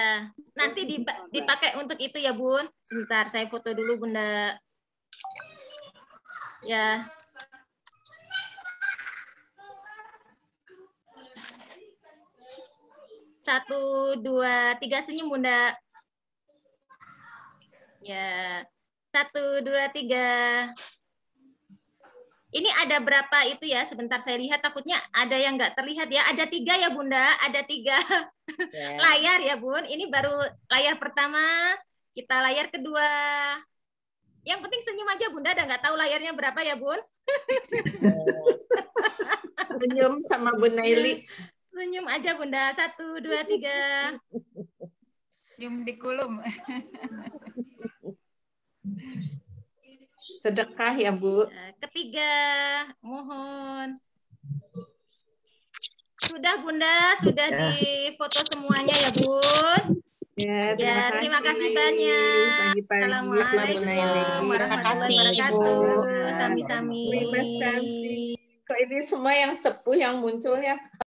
nanti dipakai untuk itu ya Bun. Sebentar, saya foto dulu Bunda. Ya. Satu, dua, tiga, senyum Bunda. Ya. Satu, dua, tiga. Ini ada berapa itu ya? Sebentar saya lihat, takutnya ada yang nggak terlihat ya. Ada 3 ya Bunda, ada 3 layar ya Bun. Ini baru layar pertama, kita layar kedua. Yang penting senyum aja Bunda, ada nggak tahu layarnya berapa ya Bun? Senyum sama Bu Naili. Senyum aja Bunda, 1, 2, 3. Senyum di kulum. Sedekah ya Bu. Ketiga, mohon. Sudah Bunda, sudah difoto semuanya ya Bun. Ya, terima kasih banyak. Pagi-pagi. Assalamualaikum warahmatullahi wabarakatuh. Sami-sami. Kok ini semua yang sepuh yang muncul ya?